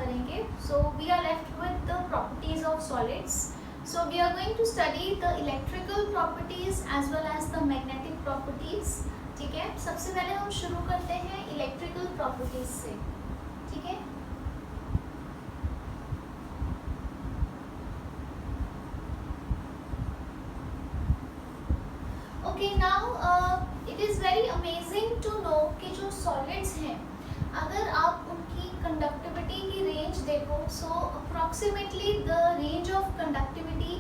करेंगे. So we are left with the properties of solids. So we are going to study the electrical properties as well as the magnetic properties. ठीक है, सबसे पहले हम शुरू करते हैं इलेक्ट्रिकल प्रॉपर्टीज से. ठीक है, okay. Now it is very amazing to know कि जो सॉलिड्स हैं, अगर आप उनकी कंडक्टिविटी की रेंज देखो, so approximately the range of conductivity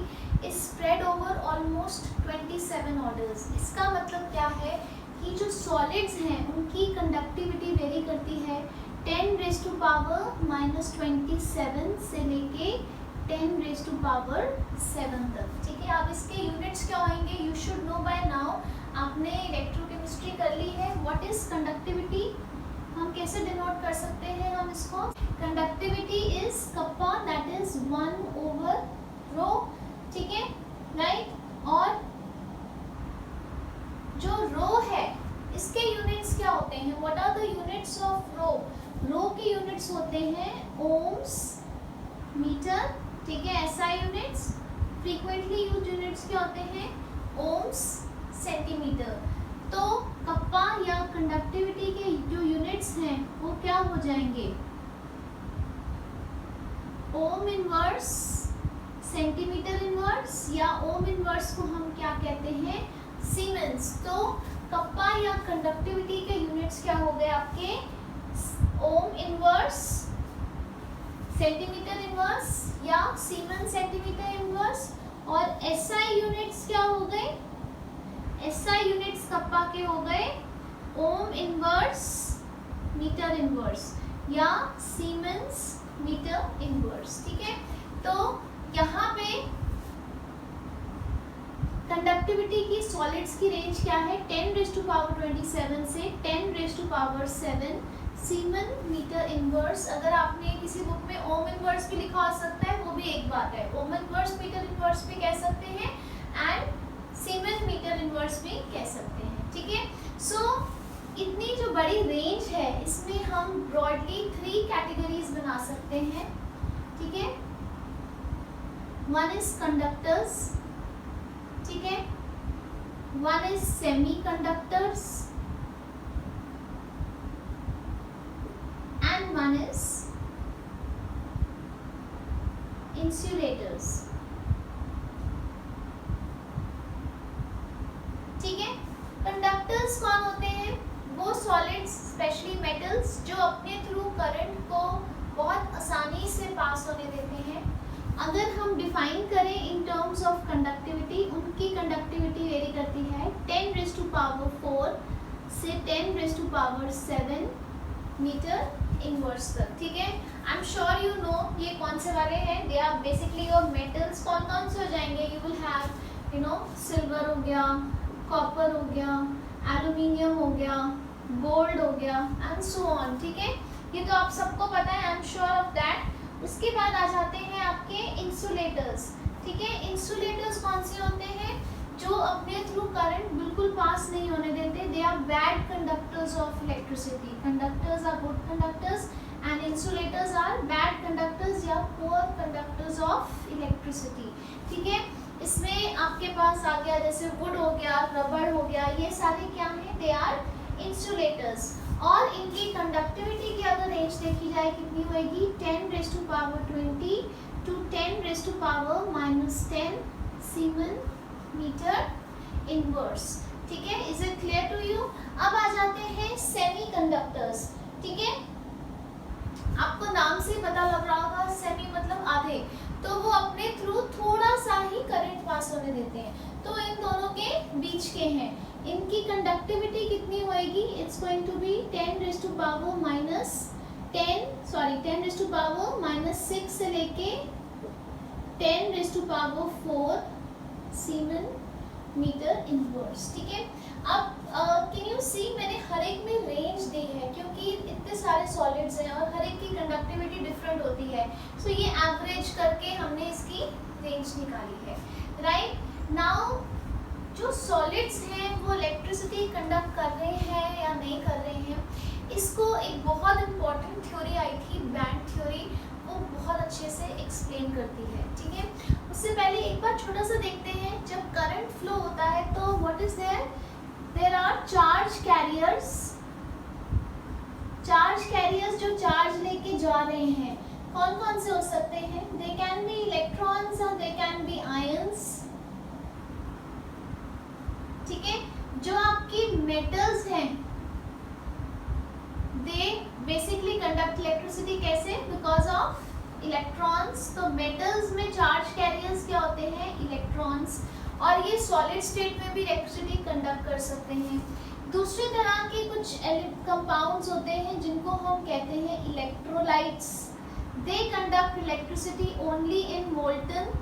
is spread over almost 27 orders. इसका मतलब क्या है कि जो सॉलिड्स हैं उनकी कंडक्टिविटी वेरी करती है 10⁻⁻27 से लेके 10⁻⁷ तक. ठीक है, अब इसके यूनिट्स क्या होंगे, you should know by now. आपने इलेक्ट्रोकेमिस्ट्री कर ली है. व्हाट इज कंडक्टिविटी, हम कैसे डिनोट कर सकते हैं हम इसको. Conductivity is kappa, that is 1/ρ. ठीक है, राइट. और जो रो है इसके यूनिट्स क्या होते हैं, what are the units of rho. Rho के यूनिट्स होते हैं ओम्स, मीटर. ठीक है, SI units. Frequently used units क्या होते हैं, ओम्स, सेंटीमीटर. तो कप्पा या कंडक्टिविटी के जो यूनिट्स हैं वो क्या हो जाएंगे, ओम इनवर्स, सेंटीमीटर इनवर्स, या ओम इनवर्स को हम क्या कहते हैं, सीमेंस. तो कप्पा या कंडक्टिविटी के यूनिट्स क्या हो गए आपके, ओम इनवर्स, सेंटीमीटर इनवर्स या सीमेंस सेंटीमीटर इनवर्स. और एसआई यूनिट्स क्या हो गए, एसआई यूनिट्स कप्पा के हो गए ओम इनवर्स, मीटर इनवर्स या सीमेंस मीटर इनवर्स. ठीक है, तो यहाँ पे कंडक्टिविटी की सॉलिड्स की रेंज क्या है, 10⁻27 से 10⁻7 सीमन मीटर इनवर्स. अगर आपने किसी बुक में ओम इनवर्स भी लिखा हो सकता है, वो भी एक बात है. ओम इनवर्स मीटर इनवर्स भी कह सकते हैं एंड सीमन मीटर इनवर्स भी कह सकते हैं. ठीक है, सो इतनी जो बड़ी रेंज है इसमें हम ब्रॉडली 3 कैटेगरीज बना सकते हैं. ठीक है, वन इज कंडक्टर्स. ठीक है, one is semi conductors and one is insulators. ठीक है, कंडक्टर्स कौन होते हैं, वो सॉलिड्स स्पेशली मेटल्स जो अपने थ्रू करंट को बहुत आसानी से पास होने देते हैं. अगर हम डिफाइन करें इन टर्म्स ऑफ कंडक्टिविटी, उनकी कंडक्टिविटी वेरी करती है 10⁻⁴ से 10⁻7 मीटर इनवर्स तक. ठीक है, I am sure you know ये कौन से वाले हैं. They are basically your metals. कौन कौन से हो जाएंगे, you will have you know silver हो गया, कॉपर हो गया, एल्यूमिनियम हो गया, गोल्ड हो गया एंड सो ऑन. ठीक है, ये तो आप सबको पता है, I am sure of that. उसके बाद आ जाते हैं आपके इंसुलेटर्स. ठीक है, इंसुलेटर्स कौन से होते हैं, जो अपने थ्रू करंट बिल्कुल पास नहीं होने देते. They are bad conductors of electricity. Conductors are good conductors and insulators are bad conductors या पुअर कंडक्टर्स ऑफ इलेक्ट्रिसिटी. ठीक है, इसमें आपके पास आ गया जैसे वुड हो गया, रबड़ हो गया, ये सारे क्या हैं, दे आर इंसुलेटर्स. और इनकी कंडक्टिविटी की अगर रेंज देखी जाए कितनी होएगी, 10⁻20 to 10⁻⁻10 सीमन मीटर इनवर्स. ठीक है, is it clear to you. अब आ जाते हैं सेमी कंडक्टर्स. ठीक है, आपको नाम से पता लग रहा होगा, सेमी मतलब आधे, तो वो अपने थ्रू थोड़ा सा ही करंट पास होने देते हैं. तो इन दोनों के बीच के हैं. इनकी कंडक्टिविटी कितनी होएगी, इट्स गोइंग टू बी 10⁻6 से लेके 10⁻4 सीमन मीटर इनवर्स. ठीक है, अब कैन यू सी मैंने हर एक में रेंज दी है क्योंकि इतने सारे सॉलिड्स हैं और हर एक की कंडक्टिविटी डिफरेंट होती है. सो ये एवरेज करके हमने इसकी रेंज निकाली है. राइट नाउ जो सॉलिड्स हैं वो इलेक्ट्रिसिटी कंडक्ट कर रहे हैं या नहीं कर रहे हैं, इसको एक बहुत इम्पॉर्टेंट थ्योरी आई थी, बैंड थ्योरी. बहुत अच्छे से एक्सप्लेन करती है, ठीक है। उससे पहले एक बार छोटा सा देखते हैं, जब करंट फ्लो होता है तो what is there are charge carriers. Charge carriers जो चार्ज लेके जा रहे हैं, कौन कौन से हो सकते हैं? दे कैन बी इलेक्ट्रॉन्स और दे कैन बी आयंस, ठीक है। जो आपकी मेटल्स हैं दे बेसिकली कंडक्ट इलेक्ट्रिसिटी, कैसे? Because of electrons. तो मेटल्स में चार्ज कैरियर्स क्या होते हैं? इलेक्ट्रॉन्स। और ये सॉलिड स्टेट में भी इलेक्ट्रिसिटी कंडक्ट कर सकते हैं। दूसरी तरह के कुछ कंपाउंड्स होते हैं जिनको हम कहते हैं electrolytes. They conduct electricity only in molten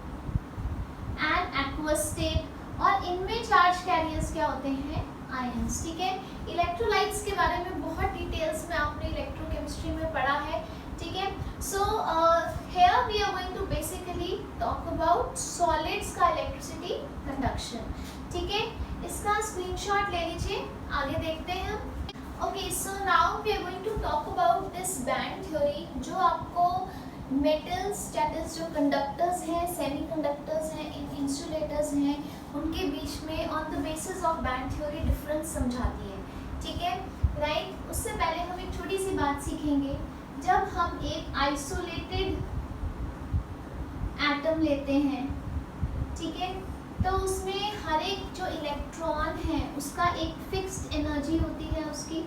and aqueous state. और इनमें चार्ज कैरियर्स क्या होते हैं? आयंस, ठीक है। इलेक्ट्रोलाइट्स के बारे में बहुत डिटेल्स में आपने इलेक्ट्रोकेमिस्ट्री में पढ़ा है, ठीक है। So here we are going to basically talk about solids का इलेक्ट्रिसिटी कंडक्शन, ठीक है। इसका स्क्रीनशॉट ले लीजिए, आगे देखते हैं। Okay, so now we are going to talk about this band theory, जो आपको मेटल्स दैट इज जो कंडक्टर्स हैं, सेमीकंडक्टर्स हैं, इंसुलेटर्स हैं, उनके बीच में on the basis of band theory difference समझाती है, ठीक है, राइट। उससे पहले हम एक छोटी सी बात सीखेंगे। जब हम एक आइसोलेटेड एटम लेते हैं, ठीक है, तो उसमें हर एक जो इलेक्ट्रॉन है उसका एक फिक्स्ड एनर्जी होती है उसकी,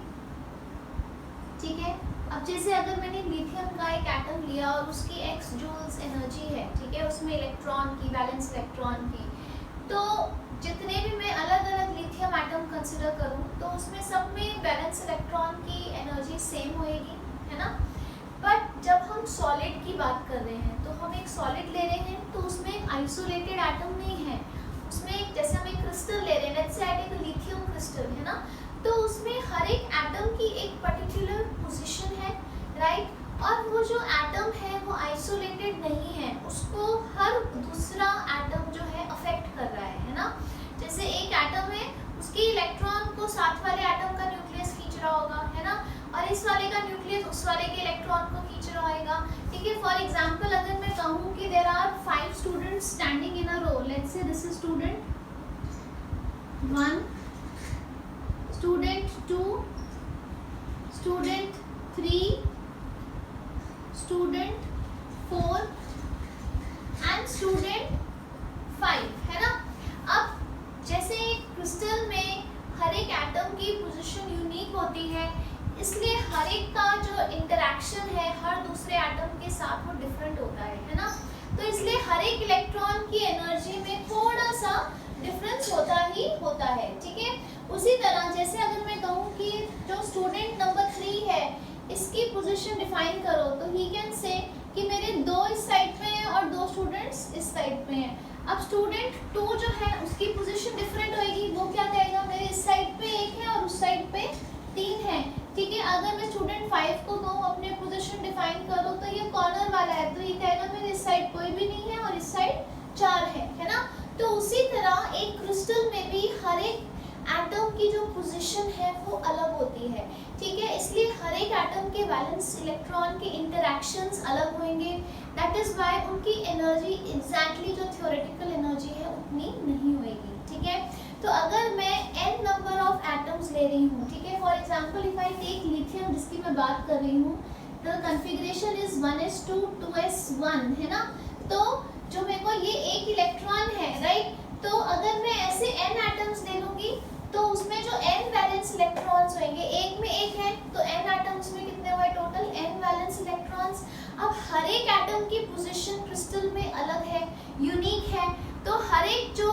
ठीक है। अब जैसे अगर मैंने लिथियम का एक एटम लिया और उसकी x जूल्स एनर्जी है, ठीक है, उसमें इलेक्ट्रॉन की, वैलेंस इलेक्ट्रॉन की, तो जितने भी मैं अलग अलग लिथियम एटम कंसिडर करूं तो उसमें सब में वैलेंस इलेक्ट्रॉन की एनर्जी सेम होएगी, है ना। बट जब हम सॉलिड की बात कर रहे हैं तो हम एक सॉलिड ले रहे हैं, तो उसमें एक आइसोलेटेड एटम नहीं है, उसमें एक, जैसे हम एक क्रिस्टल ले रहे हैं, let's say I take a lithium crystal, है ना, तो उसमें हर एक एटम की एक पर्टिकुलर पोजीशन है, राइट। और वो जो एटम है वो आइसोलेटेड नहीं है, उसको हर दूसरा एटम जो है अफेक्ट कर रहा है ना। जैसे एक एटम है, उसके इलेक्ट्रॉन को साथ वाले एटम का न्यूक्लियस खींच रहा होगा, है ना, और इस वाले का न्यूक्लियस उस वाले के इलेक्ट्रॉन को खींच रहा होगा, ठीक है। फॉर एग्जांपल अगर मैं कहूँ कि there are 5 students standing in a row, let's say this is student 1, student 2, student 3, student 4 and student 5, है ना। अब जैसे क्रिस्टल में हर एक एटम की पोजीशन यूनिक होती है, इसलिए हर एक का जो इंटरेक्शन है हर दूसरे एटम के साथ वो डिफरेंट होता है ना। तो इसलिए हर एक इलेक्ट्रॉन की एनर्जी में थोड़ा सा डिफरेंस होता ही होता है, ठीक है। उसी तरह जैसे अगर मैं कहूँ कि जो स्टूडेंट नंबर 3 है, इसकी पोजीशन डिफाइन करो, तो ही कैन से कि मेरे 2 इस साइड पे हैं और 2 स्टूडेंट्स इस साइड पे हैं। अब स्टूडेंट 2 जो है उसकी पोजीशन डिफरेंट होएगी, वो क्या कहेगा, मेरे इस साइड पे 1 है और उस साइड पे 3 है, ठीक है। अगर मैं स्टूडेंट 5 को कहूँ अपने पोजीशन डिफाइन करो, तो ये कॉर्नर वाला है, तो ये कहेगा मेरे इस साइड कोई भी नहीं है और इस साइड 4 है ना। तो उसी तरह एक क्रिस्टल में भी हर एक एटम की जो पोजीशन है वो अलग होती है, ठीक है। इसलिए हर एक एटम के वैलेंस इलेक्ट्रॉन के इंटरैक्शंस अलग होंगे, दैट इज व्हाई उनकी एनर्जी एग्जैक्टली जो थ्योरेटिकल एनर्जी है उतनी नहीं होगी, ठीक है। तो अगर मैं n नंबर ऑफ एटम्स ले रही हूँ, ठीक है, for example if I take lithium जिसकी मैं बात कर रही हूँ, the configuration is 1s2 2s1, है ना। तो जो मेरे को ये एक इलेक्ट्रॉन है, राइट, तो अगर मैं ऐसे n एटम्स ले लूँगी तो उसमें जो n वैलेंस इलेक्ट्रॉन्स होंगे, एक में एक है तो n एटम्स में कितने हुए टोटल, n वैलेंस इलेक्ट्रॉन्स। अब हर एक एटम की पोजीशन क्रिस्टल में अलग है, यूनिक है, तो हर एक जो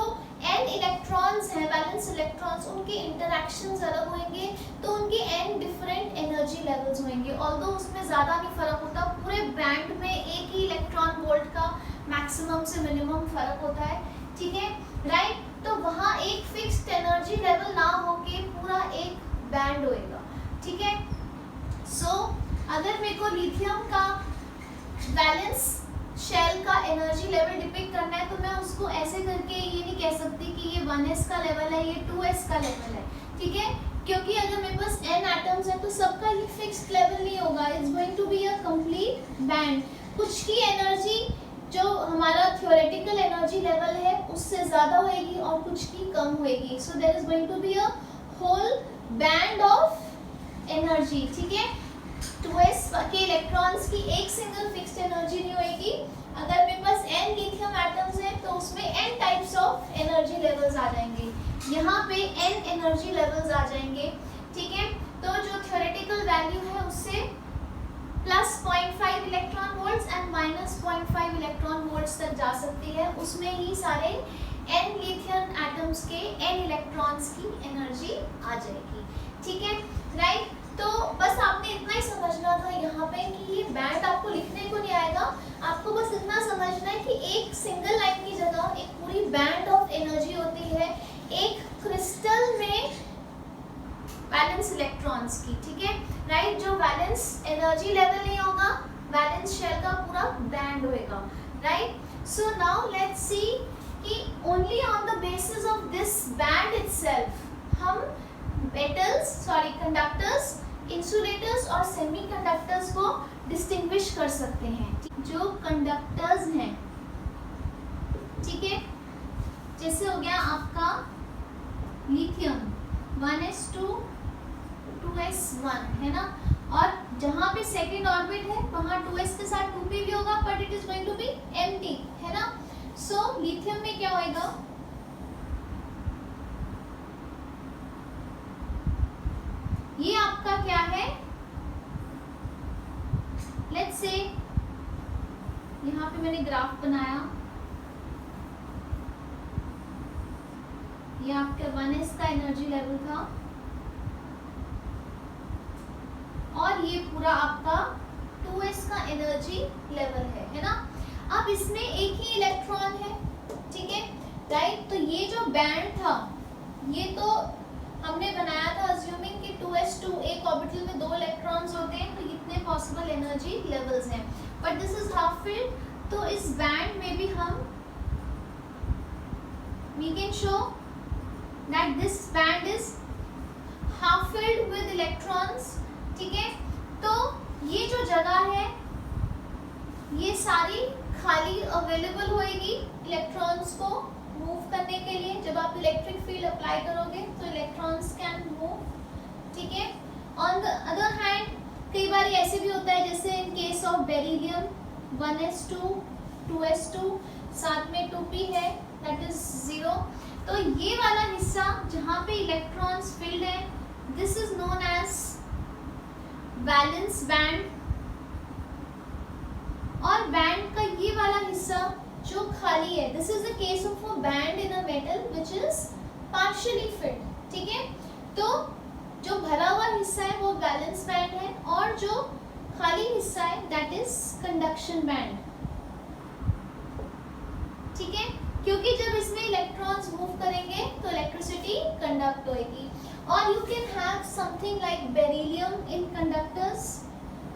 n इलेक्ट्रॉन्स हैं, वैलेंस इलेक्ट्रॉन्स, उनके इंटरैक्शंस अलग होंगे, तो उनके n डिफरेंट एनर्जी लेवल्स होंगे। ऑल्दो उसमें ज़्यादा नहीं फर्क होता, पूरे बैंड में एक ही इलेक्ट्रॉन वोल्ट का मैक्सिमम से मिनिमम फर्क होता है, ठीक है, राइट। तो वहाँ एक फिक्स्ड एनर्जी लेवल ना होके पूरा एक बैंड होएगा, ठीक है। सो अगर मेरे को लिथियम का वैलेंस शेल का एनर्जी लेवल डिपिक्ट करना है, तो मैं उसको ऐसे करके ये नहीं कह सकती कि ये 1s का लेवल है, ये 2s का लेवल है, ठीक है, क्योंकि अगर मेरे पास n एटम्स है तो सबका ये फिक्स्ड लेवल नहीं होगा, it's going to be a complete band. कुछ की एनर्जी जो हमारा थ्योरेटिकल एनर्जी लेवल है उससे ज़्यादा होएगी और कुछ की कम होएगी. So there is going to be a whole band of energy. ठीक है, 2s के इलेक्ट्रॉन्स की एक सिंगल फिक्स्ड एनर्जी नहीं होएगी. अगर मेरे पास n लिथियम एटम्स हैं तो उसमें n types of energy levels आ जाएंगे. यहाँ पे n एनर्जी लेवल्स आ जाएंगे. ठीक है, तो जो थ्योरेटिकल वैल्यू है उससे plus 0.5 electron volts and minus 0.5 electron volts तक जा सकती है. उसमें ही सारे n लिथियम एटम्स के n इलेक्ट्रॉन्स की एनर्जी आ जाएगी. ठीक है, राइट. तो बस आपने इतना ही समझना था यहाँ पे कि ये बैंड आपको लिखने को नहीं आएगा. आपको बस इतना समझना है कि एक सिंगल लाइन की जगह एक पूरी बैंड ऑफ एनर्जी होती है एक क्रिस्टल में वैलेंस इलेक्ट्रॉन्स की. ठीक है, राइट. जो वैलेंस एनर्जी लेवल नहीं होगा, वैलेंस शेल का पूरा बैंड होएगा. Right. So now let's see कि only on the basis of this band itself हम कंडक्टर्स, इंसुलेटर्स और सेमीकंडक्टर्स को डिस्टिंग्विश कर सकते हैं. जो कंडक्टर्स हैं, ठीक है, जैसे हो गया आपका लिथियम 1s2 2s1 है ना, और जहाँ पे सेकेंड ऑर्बिट है वहाँ 2s के साथ 2p भी होगा but it is going to be empty है ना. सो लिथियम में क्या होएगा, ये आपका क्या है, लेट्स से यहाँ पे मैंने ग्राफ बनाया, ये आपका 1s का एनर्जी लेवल था और ये पूरा आपका 2s का एनर्जी लेवल है ना. अब इसमें एक ही इलेक्ट्रॉन है. ठीक है, राइट. तो ये जो बैंड था ये तो हमने बनाया था अज्यूमिंग कि 2s2 एक ऑर्बिटल में 2 इलेक्ट्रॉन्स होते हैं तो इतने पॉसिबल एनर्जी लेवल्स हैं. But this is half filled, तो इस बैंड में भी हम we can show that this band is half filled with electrons. ठीक है, तो ये जो जगह है ये सारी खाली अवेलेबल होएगी इलेक्ट्रॉन्स को मूव करने के लिए. जब आप इलेक्ट्रिक फील्ड अप्लाई करोगे तो इलेक्ट्रॉन्स कैन मूव. ठीक है, ऑन द अदर हैंड कई बार ऐसे भी होता है जैसे इन case of beryllium 1s2 2s2 साथ में 2p है दैट इज 0. तो ये वाला हिस्सा जहाँ पे इलेक्ट्रॉन्स फिल्ड है this is known as valence band. और बैंड का ये वाला हिस्सा जो खाली है this is the case of a band in a metal which is partially filled. ठीक है, तो जो भरा हुआ हिस्सा है वो वैलेंस बैंड है और जो खाली हिस्सा है दैट इज कंडक्शन बैंड. ठीक है, क्योंकि जब इसमें इलेक्ट्रॉन्स मूव करेंगे तो इलेक्ट्रिसिटी कंडक्ट होएगी. और you can have something like beryllium in conductors.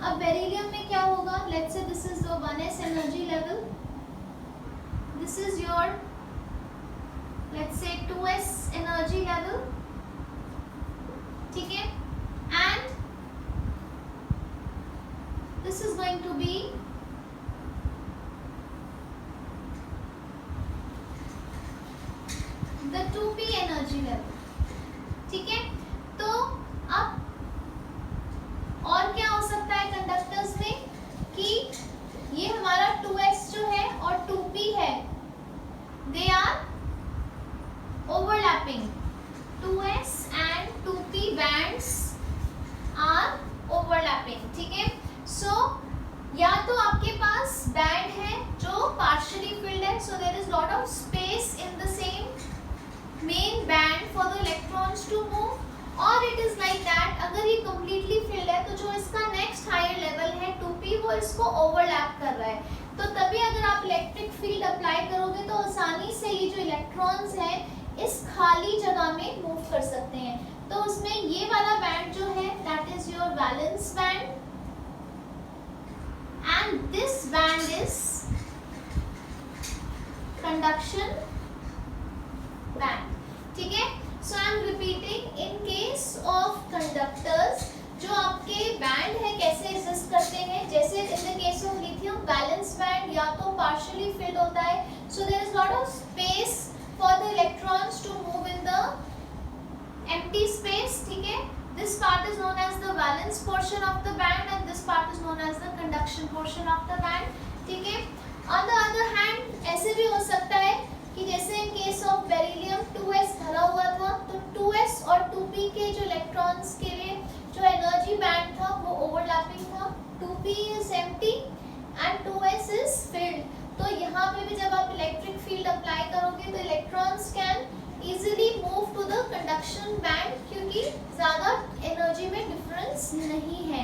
अब बेरिलियम में क्या होगा, let's say this is the 1s energy level, this is your let's say 2s energy level. ठीक है, and this is going to be the 2p energy level. ठीक है, तो अब और क्या हो सकता है कंडक्टर्स में कि ये हमारा 2s जो है और 2p है they are overlapping. 2s and 2p bands are overlapping. ठीक है, सो या तो आपके पास बैंड है जो पार्शियली फिल्ड है so there is lot of space in the same main band for the electrons to move, or it is like that अगर ये completely filled है तो जो इसका next higher level है 2p वो इसको overlap कर रहा है. तो तभी अगर आप इलेक्ट्रिक फील्ड अप्लाई करोगे तो आसानी से ये जो इलेक्ट्रॉन्स हैं इस खाली जगह में मूव कर सकते हैं. तो उसमें ये वाला बैंड जो है that is your valence band and this band is conduction band. ठीक है, so I am repeating in case of conductors जो आपके बैंड है कैसे एग्जिस्ट करते हैं. जैसे in the case of lithium valence वो पार्शियली फिल्ड होता है, so there is lot of space for the electrons to move in the empty space, ठीक है। This part is known as the valence portion of the band and this part is known as the conduction portion of the band, ठीक है। On the other hand, ऐसे भी हो सकता है कि जैसे in case of beryllium 2s भरा हुआ था, तो 2s और 2p के जो इलेक्ट्रॉन्स के लिए जो एनर्जी बैंड था वो ओवरलैपिंग था, 2p is empty and 2s is filled। तो यहाँ पे भी जब आप इलेक्ट्रिक फील्ड अप्लाई करोगे तो electrons can easily move to the conduction band क्योंकि ज़्यादा एनर्जी में डिफरेंस नहीं है,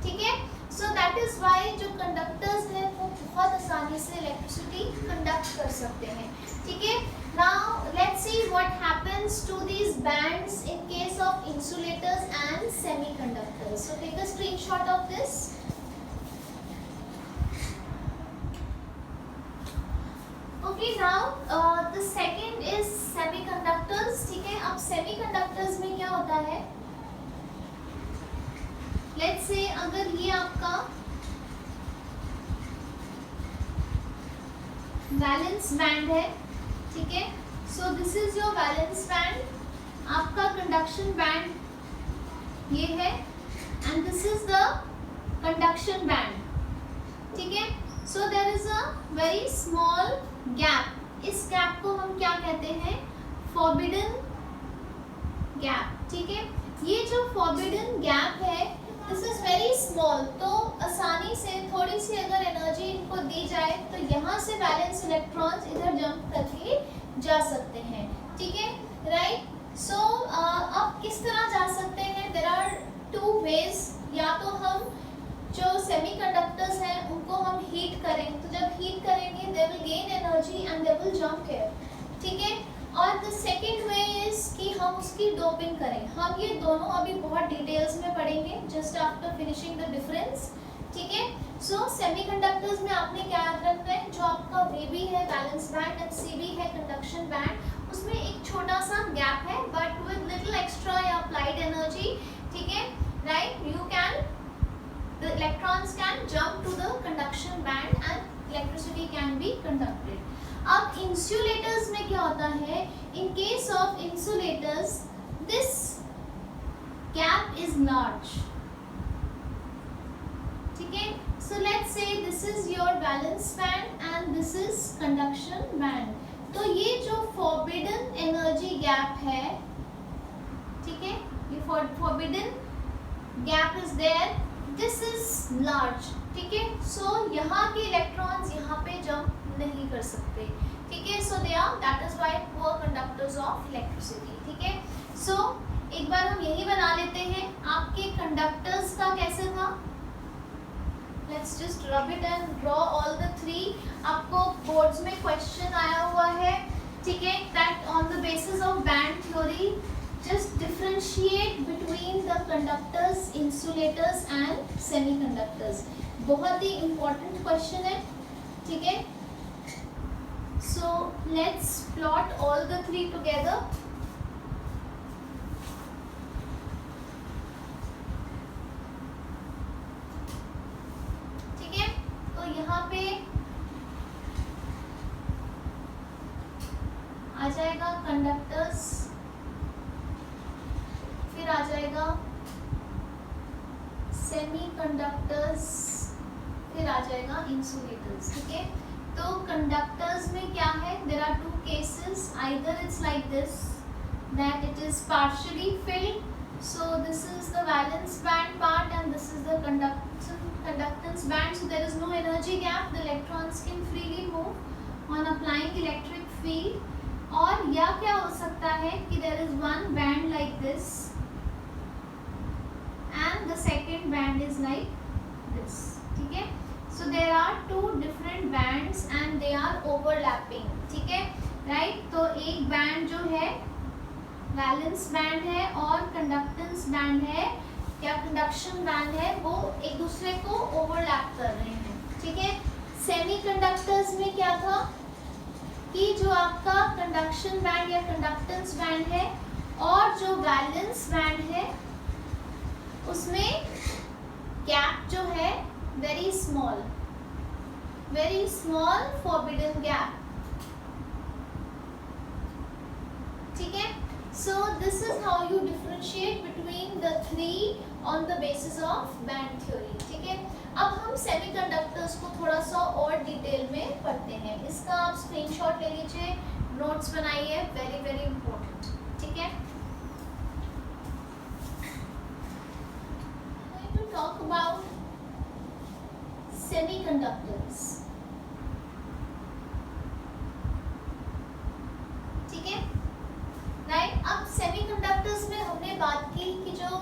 ठीक है। सो दैट इज वाई जो कंडक्टर्स हैं वो बहुत आसानी से इलेक्ट्रिसिटी कंडक्ट कर सकते हैं, ठीक है। Now let's see what happens to these bands in case of insulators and semiconductors. So take a screenshot of this. Okay, now the second is semiconductors, ठीक है। अब semiconductors में क्या होता है, let's say अगर ये आपका वैलेंस बैंड है, ठीक है, so this is your valence band, आपका कंडक्शन बैंड ये है and this is the conduction band, ठीक है। so there is a very small gap, इस गैप को हम क्या कहते हैं, फॉरबिडन गैप, ठीक है। ये जो फॉरबिडन गैप है दिस इज वेरी स्मॉल, तो आसानी से थोड़ी सी अगर एनर्जी इनको दी जाए तो यहाँ से वैलेंस इलेक्ट्रॉन्स इधर जंप करके जा सकते हैं, ठीक है, राइट। सो अब किस तरह जा सकते हैं, देयर आर टू वेज, या तो हम जो सेमीकंडक्टर्स हैं उनको हम हीट करें, तो जब हीट करेंगे they will gain energy and they will jump here, ठीक है। और द सेकंड वे इज कि हम उसकी डोपिंग करें। हम ये दोनों अभी बहुत डिटेल्स में पढ़ेंगे just after finishing the difference, ठीक है। सो सेमीकंडक्टर्स में आपने क्या याद रखना है, जो आपका VB है वैलेंस बैंड एंड CB है कंडक्शन बैंड, उसमें एक छोटा सा गैप है बट विद लिटिल एक्स्ट्रा या अप्लाइड एनर्जी, ठीक है, right, you can the electrons can jump to the conduction band and electricity can be conducted. अब insulators में क्या होता है, in case of insulators this gap is large, ठीक है। so let's say this is your valence band and this is conduction band, तो ये जो forbidden energy gap है, ठीक है, ये forbidden gap is there, this is large, ठीक है। सो यहाँ के इलेक्ट्रॉन्स यहाँ पे जंप नहीं कर सकते, ठीक है। So they are, that is why poor conductors of electricity, ठीक है। सो एक बार हम यही बना लेते हैं, आपके कंडक्टर्स का कैसे था, let's just rub it and draw all the three. आपको बोर्ड्स में क्वेश्चन आया हुआ है, ठीक है, that on the basis of band theory just differentiate between the conductors, insulators and semiconductors। बहुत ही important question है, ठीक है। so let's plot all the three together। ठीक है, तो यहाँ पे आ जाएगा कंडक्टर्स, फिर आ जाएगा सेमीकंडक्टर्स, फिर आ जाएगा इंसुलेटर्स, ठीक है। तो कंडक्टर्स में क्या है, there are two cases, either it's like this that it is partially filled, so this is the valence band part and this is the conductance band, so there is no energy gap, the electrons can freely move on applying electric field। और या क्या हो सकता है कि there is one band like this and the second band is like this, ठीक है। so there are two different bands and they are overlapping, ठीक है, राइट। तो एक बैंड जो है वैलेंस बैंड है और कंडक्टेंस बैंड है या कंडक्शन बैंड है, वो एक दूसरे को ओवरलैप कर रहे हैं, ठीक है। सेमीकंडक्टर्स में क्या था कि जो आपका कंडक्शन बैंड या कंडक्टेंस बैंड है और जो वैलेंस बैंड है उसमें गैप जो है very small, very small forbidden gap. ठीक है, so this is how you differentiate between the three on the basis of band theory. ठीक है, अब हम सेमीकंडक्टर्स को थोड़ा सा और डिटेल में पढ़ते हैं. इसका आप स्क्रीनशॉट ले लीजिए, नोट्स बनाइए, वेरी वेरी इंपॉर्टेंट. ठीक है, going to talk about semiconductors. ठीक है, राइट. अब सेमीकंडक्टर्स में हमने बात की कि जो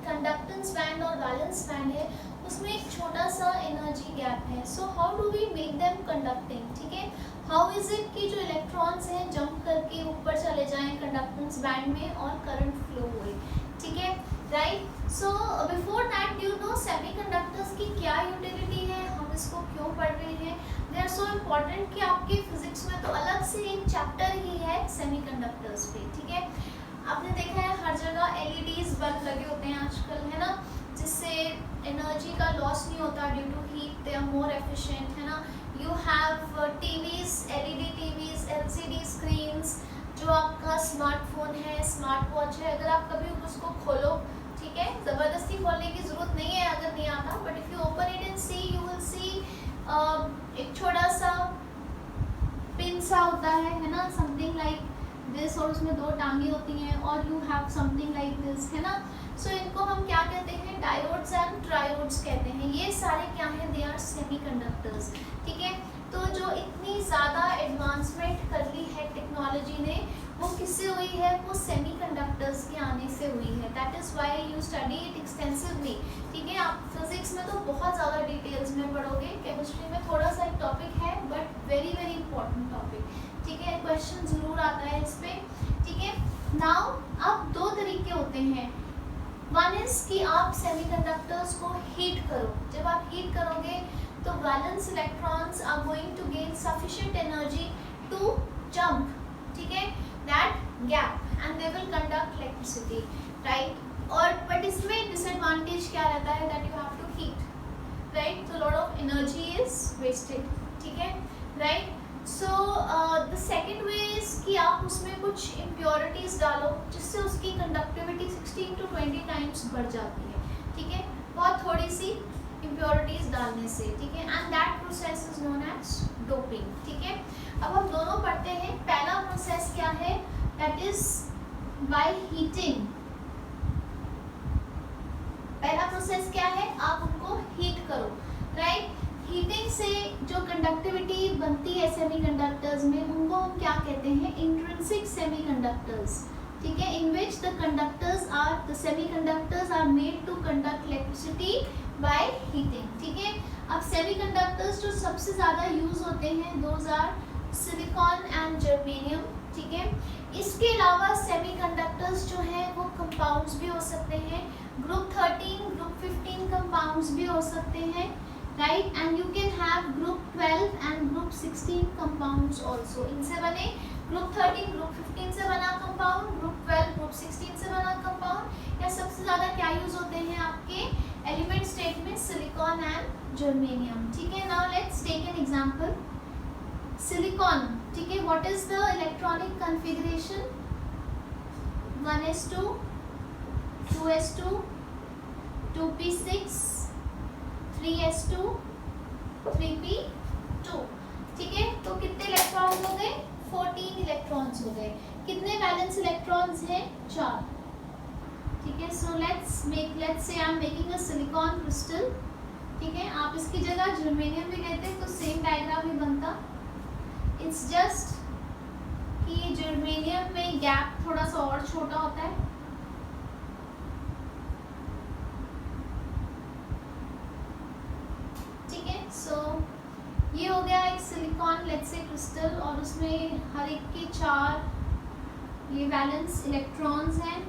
कंडक्टेंस बैंड और वैलेंस बैंड है उसमें एक छोटा सा एनर्जी गैप है. So how do we make them conducting. ठीक है, हाउ इज इट कि जो इलेक्ट्रॉन्स हैं जंप करके ऊपर चले जाएं कंडक्टेंस बैंड में और करंट फ्लो हुए. ठीक है, right. So before that you know semiconductors की क्या यूटिलिटी है, हम इसको क्यों पढ़ रहे हैं. दे आर सो इम्पॉर्टेंट कि आपके फिजिक्स में तो अलग से एक चैप्टर ही है सेमीकंडक्टर्स पे. ठीक है, आपने देखा है हर जगह एलईडीज बल्ब लगे होते हैं आजकल, है ना, जिससे एनर्जी का लॉस नहीं होता due to heat, they are more efficient, है ना. You have TVs, LED TVs, LCD screens. जो आपका स्मार्टफोन है, स्मार्ट वॉच है, अगर आप कभी उसको खोलो, ठीक है, ज़बरदस्ती खोलने की ज़रूरत नहीं है अगर नहीं आता, but if you open it and see you will see एक छोटा सा पिन सा होता है ना, समथिंग लाइक दिस, और उसमें दो टांगे होती हैं, और you have something like this, है ना. सो इनको हम क्या कहते हैं, डायोड्स एंड ट्रायोड्स कहते हैं. ये सारे क्या हैं, दे आर सेमीकंडक्टर्स. ठीक है, तो जो इतनी ज़्यादा एडवांसमेंट कर ली है टेक्नोलॉजी ने, वो किससे हुई है, वो सेमीकंडक्टर्स के आने से हुई है. That is why you study it extensively. ठीक है, आप फिजिक्स में तो बहुत ज़्यादा डिटेल्स में पढ़ोगे, केमिस्ट्री में थोड़ा सा एक टॉपिक है but very very important topic. ठीक है, क्वेश्चन ज़रूर आता है इस पर. ठीक है, नाउ अब दो तरीके होते हैं. वन इज़ कि आप सेमीकंडक्टर्स को हीट करो. जब आप हीट करोगे तो valence electrons are going to gain sufficient energy to jump, ठीक है, that gap, and they will conduct electricity, right. और बट इसमें डिसएडवांटेज क्या रहता है, that you have to heat, right, तो lot of energy is wasted. ठीक है, right. So the second way is कि आप उसमें कुछ इम्प्योरिटीज़ डालो जिससे उसकी कंडक्टिविटी 16 to 20 टाइम्स बढ़ जाती है. ठीक है, बहुत थोड़ी सी इम्प्योरिटीज़ डालने से. ठीक है, and that process is known as doping. ठीक है, अब हम दोनों पढ़ते हैं. पहला प्रोसेस क्या है, दैट इज बाय हीटिंग. पहला प्रोसेस क्या है, आप उनको हीट करो, राइट. हीटिंग से जो कंडक्टिविटी बनती है सेमीकंडक्टर्स में, उनको हम क्या कहते हैं, इंट्रिंसिक सेमीकंडक्टर्स. ठीक है, in which the conductors are, the semiconductors are made to conduct electricity by heating. ठीक है, अब सेमीकंडक्टर्स जो सबसे ज़्यादा यूज होते हैं, those are silicon and germanium. ठीक है, इसके अलावा सेमीकंडक्टर्स जो हैं वो कंपाउंड्स भी हो सकते हैं. ग्रुप 13, ग्रुप 15 कंपाउंड्स भी हो सकते हैं, right. And you can have group 12 and group 16 compounds also. इनसे बने ग्रुप 13 ग्रुप 15 से बना कंपाउंड, ग्रुप 12 ग्रुप 16 से बना कंपाउंड. या सबसे ज़्यादा क्या यूज होते हैं आपके एलिमेंट स्टेट में, सिलिकॉन एंड जर्मेनियम. ठीक है, now let's take an example. Silicon, ठीक है, what is the electronic configuration, 1s2 2s2 2p6 3s2 3p2. ठीक है, तो कितने इलेक्ट्रॉन्स हो गए, 14 इलेक्ट्रॉन्स हो गए. कितने वैलेंस इलेक्ट्रॉन्स हैं, 4. ठीक है, so let's say I am making a silicon crystal. ठीक है, आप इसकी जगह जर्मेनियम भी कहते हैं तो सेम डायग्राम ही बनता. इट्स जस्ट कि जर्मेनियम में गैप थोड़ा सा और छोटा होता है. ठीक है, सो ये हो गया एक सिलिकॉन लेट्स से क्रिस्टल, और उसमें हर एक के 4 ये वैलेंस इलेक्ट्रॉन्स हैं,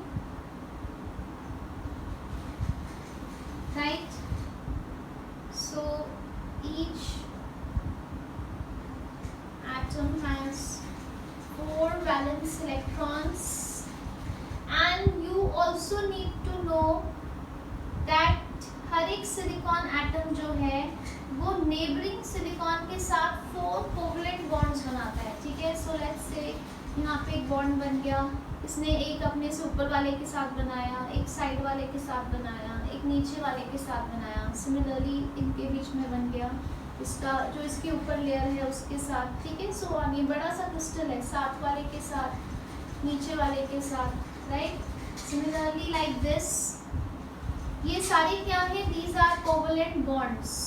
right. So each atom has 4 valence electrons, and you also need to know that हर एक सिलिकॉन एटम जो है वो नेबरिंग सिलिकॉन के साथ 4 कोवलेंट बॉन्ड्स बनाता है, ठीक है। सो लेट्स से यहाँ पे एक बॉन्ड बन गया, इसने एक अपने से ऊपर वाले के साथ बनाया, एक साइड वाले के साथ बनाया, एक नीचे वाले के साथ बनाया, सिमिलरली इनके बीच में बन गया इसका जो इसके ऊपर लेयर है उसके साथ, ठीक है। सो ये बड़ा सा क्रिस्टल है, साथ वाले के साथ, नीचे वाले के साथ, राइट। सिमिलरली लाइक दिस, ये सारी क्या है, दीज आर कोवलेंट बॉन्ड्स।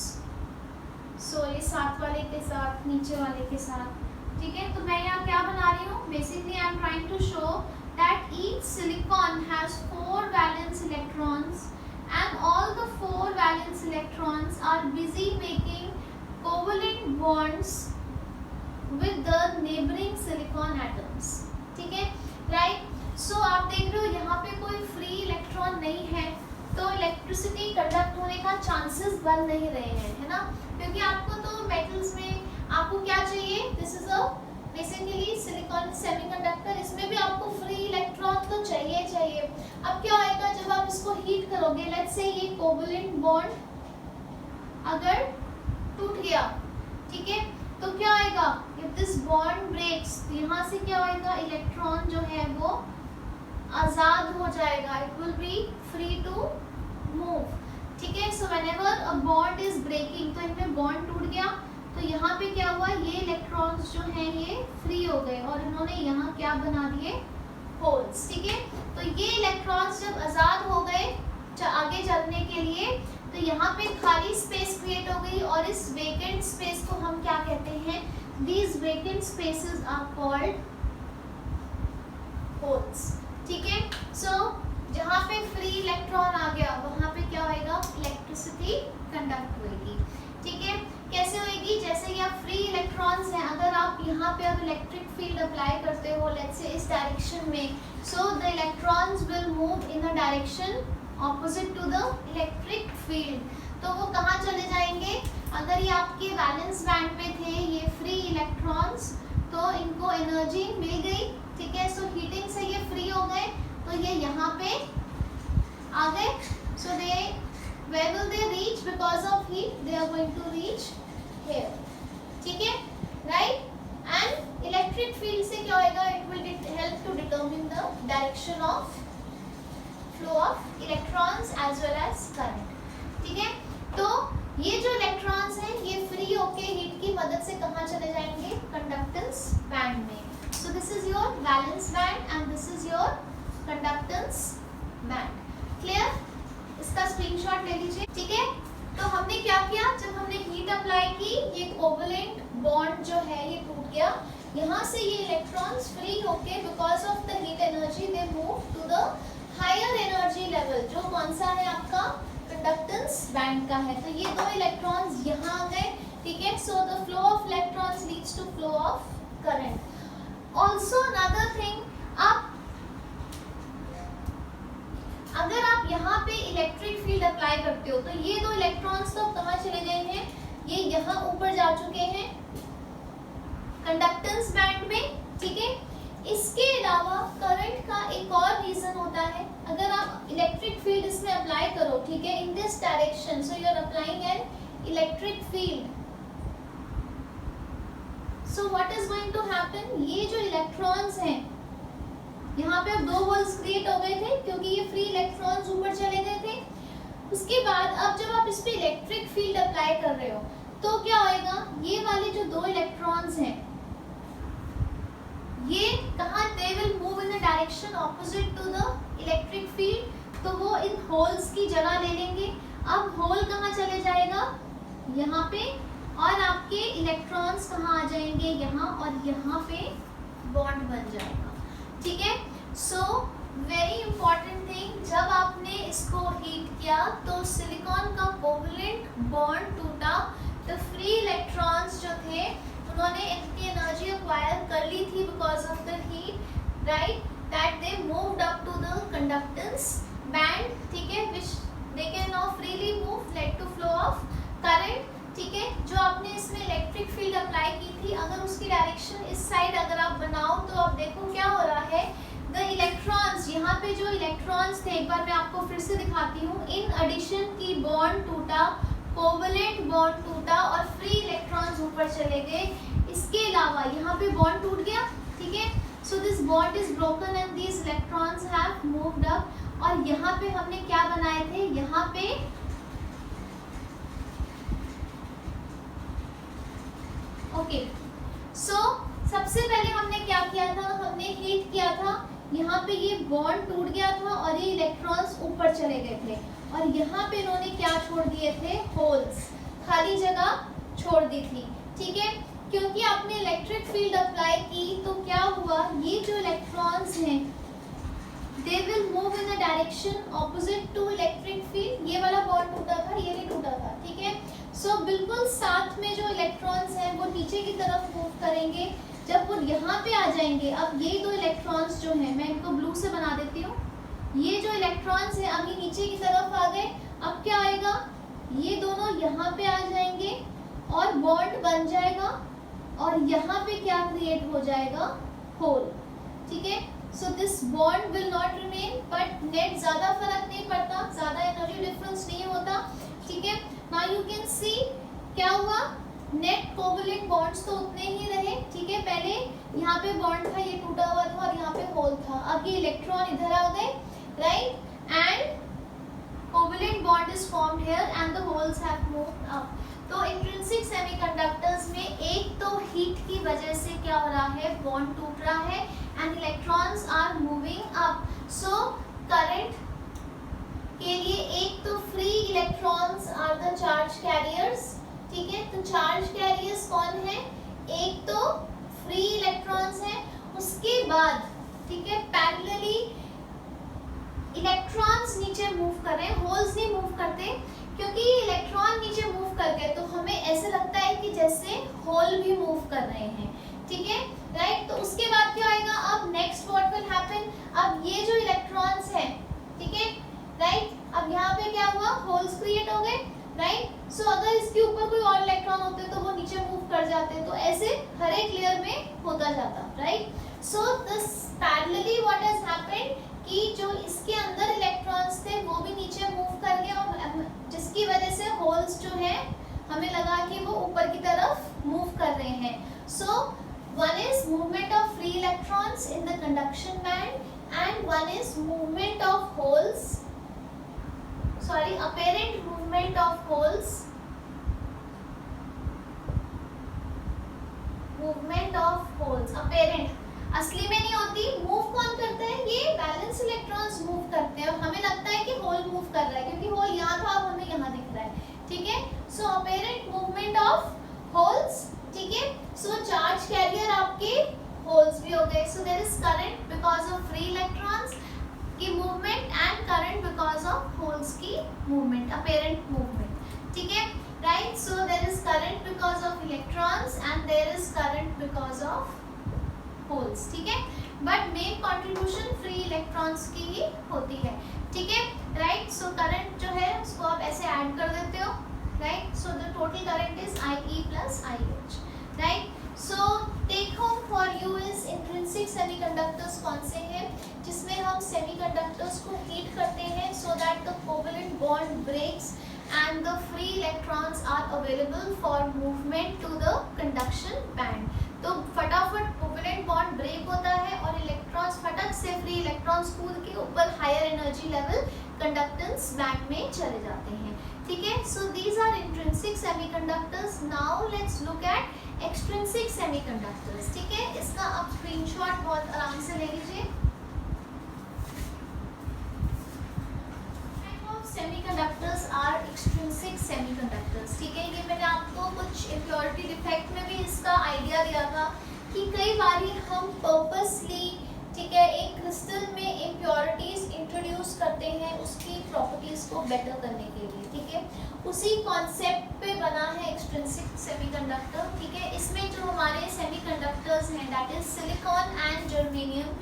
सो ये साथ वाले के साथ, नीचे वाले के साथ, ठीक है। तो मैं यहाँ क्या बना रही हूँ, basically I am trying to show that each silicon has 4 valence electrons and all the 4 valence electrons are busy making covalent bonds with the neighboring silicon atoms, ठीक है, राइट। सो आप देख रहे हो यहाँ पे कोई फ्री इलेक्ट्रॉन नहीं है, तो इलेक्ट्रिसिटी कंडक्ट होने का चांसेस बन नहीं रहे हैं, है ना, क्योंकि आपको तो मेटल्स में आपको क्या चाहिए, this is a basically silicon semiconductor, इसमें भी आपको फ्री इलेक्ट्रॉन तो चाहिए चाहिए। अब क्या होएगा जब आप इसको हीट करोगे, लेट्स से ये कोवलेंट बॉन्ड अगर टूट गया, ठीक है, तो क्या आएगा, इफ दिस बॉन्ड ब्रेक्स, यहाँ से क्या होएगा, इलेक्ट्रॉन जो है वो आजाद हो जाएगा, it will be free to move, ठीक है। So whenever a bond is breaking, तो इनमें बॉन्ड टूट गया, तो यहाँ पे क्या हुआ, ये इलेक्ट्रॉन्स जो हैं ये फ्री हो गए और इन्होंने यहाँ क्या बना दिए, होल्स, ठीक है। तो ये इलेक्ट्रॉन्स जब आज़ाद हो गए आगे चलने के लिए, तो यहाँ पे खाली स्पेस क्रिएट हो गई और इस वेकेंट स्पेस को हम क्या कहते हैं, these vacant spaces are called holes, ठीक है। सो जहाँ पे फ्री इलेक्ट्रॉन आ गया वहाँ पे क्या होएगा, इलेक्ट्रिसिटी कंडक्ट होएगी, ठीक है। कैसे होएगी, जैसे कि आप फ्री इलेक्ट्रॉन्स हैं, अगर आप यहाँ पे अब इलेक्ट्रिक फील्ड अप्लाई करते हो लेट्स से इस डायरेक्शन में, so the electrons will move in a direction opposite to the electric field, तो वो कहाँ चले जाएंगे, अगर ये आपके वैलेंस बैंड पे थे ये फ्री इलेक्ट्रॉन्स, तो इनको एनर्जी मिल गई, ठीक है। सो हीटिंग से ये फ्री हो गए, तो ये यहाँ पे आ गए, सो दे where will they reach, because of heat they are going to reach here, ठीक है, right। and electric field से क्या होएगा, it will help to determine the direction of flow of electrons as well as current, ठीक है। तो ये जो इलेक्ट्रॉन्स हैं ये फ्री होके हीट की मदद से कहाँ चले जाएंगे, कंडक्टेंस बैंड में। so this is your valence band and this is your conductance band, clear। इसका स्क्रीनशॉट ले लीजिए, ठीक है। तो हमने क्या किया, जब हमने हीट अप्लाई की, ये कोवलेंट बॉन्ड जो है ये टूट गया, यहाँ से ये इलेक्ट्रॉन्स फ्री होके because of the heat energy they move to the higher energy level, जो कौन सा है आपका, कंडक्टेंस बैंड का है। तो ये 2 इलेक्ट्रॉन्स यहाँ आ गए, ठीक है। So the flow of electrons leads to flow of current. Also another thing, आप अगर आप यहाँ पे इलेक्ट्रिक फील्ड अप्लाई करते हो, तो ये 2 इलेक्ट्रॉन्स तो कहाँ चले गए हैं, ये यहाँ ऊपर जा चुके हैं कंडक्टेंस बैंड में, ठीक है। इसके अलावा करंट का एक और रीजन होता है, अगर आप इलेक्ट्रिक फील्ड इसमें अप्लाई करो, ठीक है, in this direction, so you are applying an electric field, so what is going to happen, ये जो इलेक्ट्रॉन्स हैं यहाँ पे अब 2 होल्स क्रिएट हो गए थे क्योंकि ये फ्री इलेक्ट्रॉन्स ऊपर चले गए थे। उसके बाद अब जब आप इस पे इलेक्ट्रिक फील्ड अप्लाई कर रहे हो, तो क्या होएगा, ये वाले जो 2 इलेक्ट्रॉन्स हैं ये कहाँ, they will move in the direction opposite to the electric field, तो वो इन होल्स की जगह ले लेंगे। अब होल कहाँ चले जाएगा, यहाँ पे, और आपके इलेक्ट्रॉन्स कहाँ आ जाएंगे, यहाँ, और यहाँ पे बॉन्ड बन जाएगा, ठीक है। सो वेरी इंपॉर्टेंट थिंग, जब आपने इसको हीट किया तो सिलिकॉन का कोवलेंट बॉन्ड टूटा, तो फ्री इलेक्ट्रॉन्स जो थे उन्होंने इतनी एनर्जी एक्वायर कर ली थी because of the heat, right, that they moved up to the conductance band, ठीक है, which they can now freely move, led to flow of current, ठीक है। जो आपने इसमें इलेक्ट्रिक फील्ड अप्लाई की थी, अगर उसकी डायरेक्शन इस साइड अगर आप बनाओ, तो आप देखो क्या हो रहा है, द इलेक्ट्रॉन्स, यहाँ पे जो इलेक्ट्रॉन्स थे, एक बार मैं आपको फिर से दिखाती हूँ, इन एडिशन की बॉन्ड टूटा कोवलेंट बॉन्ड टूटा और फ्री इलेक्ट्रॉन्स ऊपर चले गए। इसके अलावा यहाँ पे बॉन्ड टूट गया, ठीक है, so this bond is broken and these electrons have moved up. और यहाँ पे हमने क्या बनाए थे, यहाँ पे ओके, सो सबसे पहले हमने क्या किया था, हमने हीट किया था, यहाँ पे ये बॉन्ड टूट गया था और ये इलेक्ट्रॉन्स ऊपर चले गए थे और यहाँ पे इन्होंने क्या छोड़ दिए थे, होल्स, खाली जगह छोड़ दी थी, ठीक है। क्योंकि आपने इलेक्ट्रिक फील्ड अप्लाई की तो क्या हुआ, ये जो इलेक्ट्रॉन्स हैं they will move in a direction opposite to electric field. ये वाला बॉन्ड टूटा था, ये नहीं टूटा था, ठीक है। सो बिल्कुल साथ में जो इलेक्ट्रॉन्स हैं वो नीचे की तरफ मूव करेंगे। जब वो यहाँ पे आ जाएंगे, अब ये दो इलेक्ट्रॉन्स जो हैं, मैं इनको ब्लू से बना देती हूँ, ये जो इलेक्ट्रॉन्स हैं अभी नीचे की तरफ आ गए। अब क्या आएगा, ये दोनों यहाँ पे आ जाएंगे और बॉन्ड बन जाएगा और यहाँ पे क्या क्रिएट हो जाएगा, होल, ठीक है। So this bond will not remain, but net ज़्यादा फर्क नहीं पड़ता, ज़्यादा एनर्जी डिफरेंस नहीं होता, ठीक है। नाउ यू कैन सी क्या हुआ, नेट कोवलेंट बॉन्ड्स तो उतने ही रहे, ठीक है। पहले यहाँ पे बॉन्ड था, ये टूटा हुआ था और यहाँ पे होल था, अब ये इलेक्ट्रॉन इधर आ गए, right, and covalent bond is formed here and the holes have moved up. तो इंट्रिंसिक सेमीकंडक्टर्स में एक तो हीट की वजह से क्या हो रहा है, बॉन्ड टूट रहा है and electrons are moving up. सो करंट के लिए एक तो free electrons are the charge carriers, ठीक है। तो चार्ज कैरियर्स कौन है, एक तो फ्री इलेक्ट्रॉन्स हैं, उसके बाद, ठीक है, पैरेलली इलेक्ट्रॉन्स नीचे मूव कर रहे हैं, होल्स नहीं मूव करते, क्योंकि इलेक्ट्रॉन नीचे मूव कर गए तो हमें ऐसे लगता है कि जैसे होल भी मूव कर रहे हैं, ठीक है, राइट। तो उसके बाद क्या आएगा, अब नेक्स्ट व्हाट विल हैपन, अब ये जो इलेक्ट्रॉन्स हैं, ठीक है, राइट, अब यहाँ पे क्या हुआ, होल्स क्रिएट हो गए, राइट। सो अगर इसके ऊपर कोई और इलेक्ट्रॉन होते तो वो नीचे मूव कर जाते, तो ऐसे हर एक लेयर में होता जाता, right. So this parallelly what has happened कि जो इसके अंदर इलेक्ट्रॉन्स थे वो भी नीचे मूव कर गए और जिसकी वजह से होल्स जो है हमें लगा कि वो ऊपर की तरफ मूव कर रहे हैं। So one is movement of free electrons in the conduction band and one is movement of holes, sorry, apparent movement of holes, movement of holes, apparent, असली में नहीं होती। मूव कौन करता है, ये बैलेंस इलेक्ट्रॉन्स मूव करते हैं और हमें लगता है कि होल मूव कर रहा है क्योंकि होल यहाँ था, अब हमें यहाँ दिख रहा है, ठीक है। So apparent movement of holes, ठीक है। सो चार्ज कैरियर आपके होल्स भी हो गए। So there is current because of free electrons की movement and current because of holes की मूवमेंट, अपेरेंट मूवमेंट, ठीक है, right. So there is current because of electrons and there is current because of holes, ठीक है, but main contribution free electrons की ही होती है, ठीक है, राइट। सो करंट जो है उसको आप ऐसे ऐड कर देते हो, right. So the total current is IE plus IH, right. So take home for you is intrinsic semiconductors कौन से हैं, जिसमें हम सेमीकंडक्टर्स को हीट करते हैं so that the covalent bond breaks and the free electrons are available for movement to the conduction band। तो फटाफट कोवलेंट बॉन्ड ब्रेक होता है और इलेक्ट्रॉन्स फटक से फ्री इलेक्ट्रॉन्स कूद के ऊपर higher energy level conductance band में चले जाते हैं, ठीक है। So these are intrinsic semiconductors. Now let's look at extrinsic semiconductors, ठीक है। इसका आप स्क्रीनशॉट बहुत आराम से ले लीजिए। सेमीकंडक्टर्स आर एक्सट्रिंसिक सेमीकंडक्टर्स, ठीक है। ये मैंने आपको कुछ इम्प्योरिटी डिफेक्ट में भी इसका आइडिया दिया था कि कई बार हम पर्पसली, ठीक है, एक क्रिस्टल में इम्प्योरिटीज इंट्रोड्यूस करते हैं उसकी प्रॉपर्टीज को बेटर करने के लिए, ठीक है। उसी कॉन्सेप्ट पे बना है एक्सट्रिंसिक सेमीकंडक्टर, ठीक है। इसमें जो हमारे सेमीकंडक्टर्स हैं that is silicon and germanium,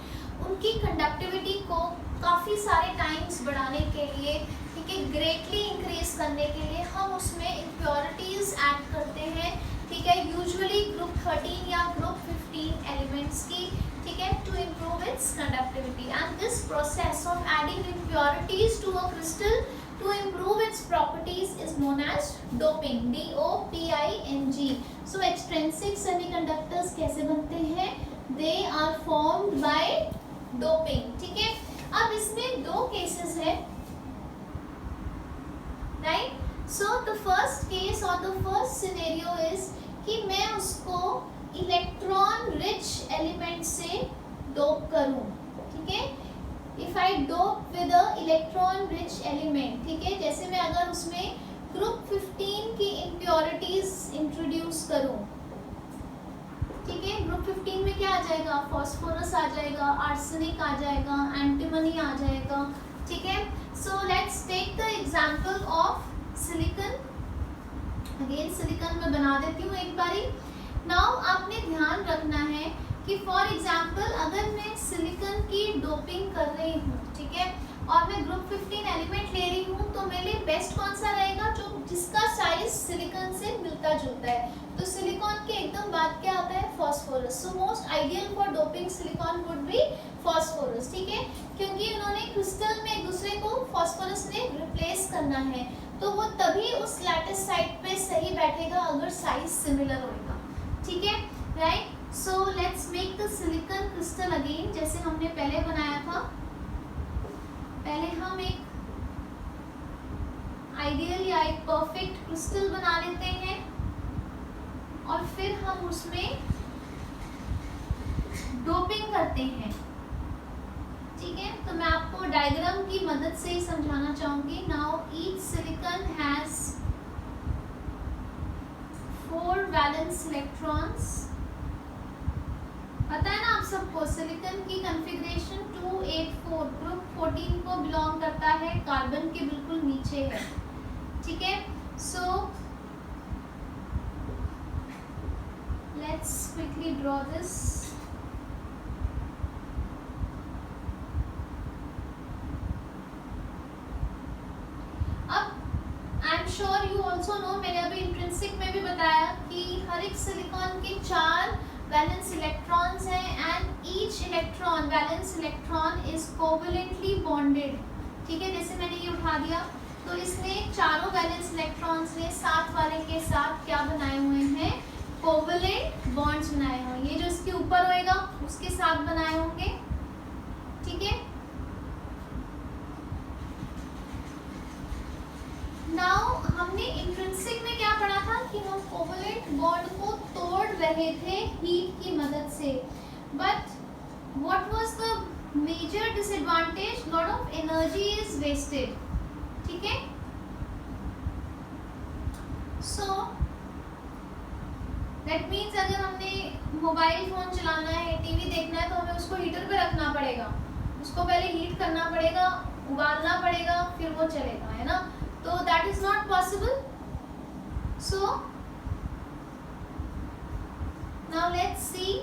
उनकी कंडक्टिविटी को काफ़ी सारे टाइम्स बढ़ाने के लिए, ठीक है, ग्रेटली इंक्रीज करने के लिए हम उसमें इम्प्योरिटीज ऐड करते हैं, ठीक है, यूजुअली ग्रुप 13 या ग्रुप 15 एलिमेंट्स की, ठीक है, to improve its conductivity. And this process of adding impurities to a crystal to improve its properties is known as doping, DOPING. So extrinsic semiconductors कैसे बनते हैं? They are formed by doping. ठीक है, अब इसमें दो केसेस है, right? So the first case और द फर्स्ट सिनेरियो इज कि मैं उसको इलेक्ट्रॉन रिच एलिमेंट से डोप करूं, ठीक है? If I dope with a electron rich element, ठीक है, जैसे मैं अगर उसमें ग्रुप 15 की इम्प्योरिटीज इंट्रोड्यूस करूं, ठीक है, ग्रुप 15 में क्या आ जाएगा? फॉस्फोरस आ जाएगा, आर्सेनिक आ जाएगा, एंटीमनी आ जाएगा, ठीक है? So let's take the example of silicon. Again silicon में बना देती हूँ एक बारी. नाउ आपने ध्यान रखना है कि फॉर एग्जांपल अगर मैं सिलिकॉन की डोपिंग कर रही हूँ, ठीक है, और मैं ग्रुप 15 एलिमेंट ले रही हूँ, तो मेरे लिए बेस्ट कौन सा रहेगा? जो जिसका साइज सिलिकॉन से मिलता जुलता है. तो सिलिकॉन के एकदम बाद क्या आता है? Phosphorus. So most ideal for doping silicon would be phosphorus, ठीक है, क्योंकि उन्होंने क्रिस्टल में एक दूसरे को फॉस्फोरस ने रिप्लेस करना है, तो वो तभी उस लैटिस साइट पे सही बैठेगा अगर साइज सिमिलर होगा, ठीक है, right? So let's make the silicon crystal again, जैसे हमने पहले बनाया था. पहले हम एक आइडियल या एक परफेक्ट क्रिस्टल बना लेते हैं और फिर हम उसमें डोपिंग करते हैं, ठीक है? तो मैं आपको डायग्राम की मदद से ही समझाना चाहूंगी. Now each silicon has 4 valence electrons. पता है ना आप सबको सिलिकॉन की कॉन्फ़िगरेशन 284 ग्रुप 14 को बिलोंग करता है, कार्बन के बिल्कुल नीचे है, ठीक है? So let's quickly draw this. Sure you also know, मैंने अभी इंट्रिंसिक में भी बताया कि हर एक सिलिकॉन के 4 वैलेंस इलेक्ट्रॉन्स हैं and each electron valence electron is covalently bonded, ठीक है? जैसे मैंने ये उठा दिया तो इसने चारों वैलेंस इलेक्ट्रॉन्स ने साथ वाले के साथ क्या बनाए हुए हैं? कोवैलेंट बॉन्ड्स बनाए हुए हैं. ये जो इसके ऊपर होएगा उसके साथ बनाए होंगे, ठीक है? नाउ हमने इंट्रिंसिक में क्या पढ़ा था कि हम कोवैलेंट बॉन्ड को तोड़ रहे थे हीट की मदद से, but what was the major disadvantage? Lot of energy is wasted, ठीक है? सो दैट मीन्स अगर हमने मोबाइल फोन चलाना है, टीवी देखना है, तो हमें उसको हीटर पे रखना पड़ेगा, उसको पहले हीट करना पड़ेगा, उबालना पड़ेगा, फिर वो चलेगा, है ना? So that is not possible. So now let's see.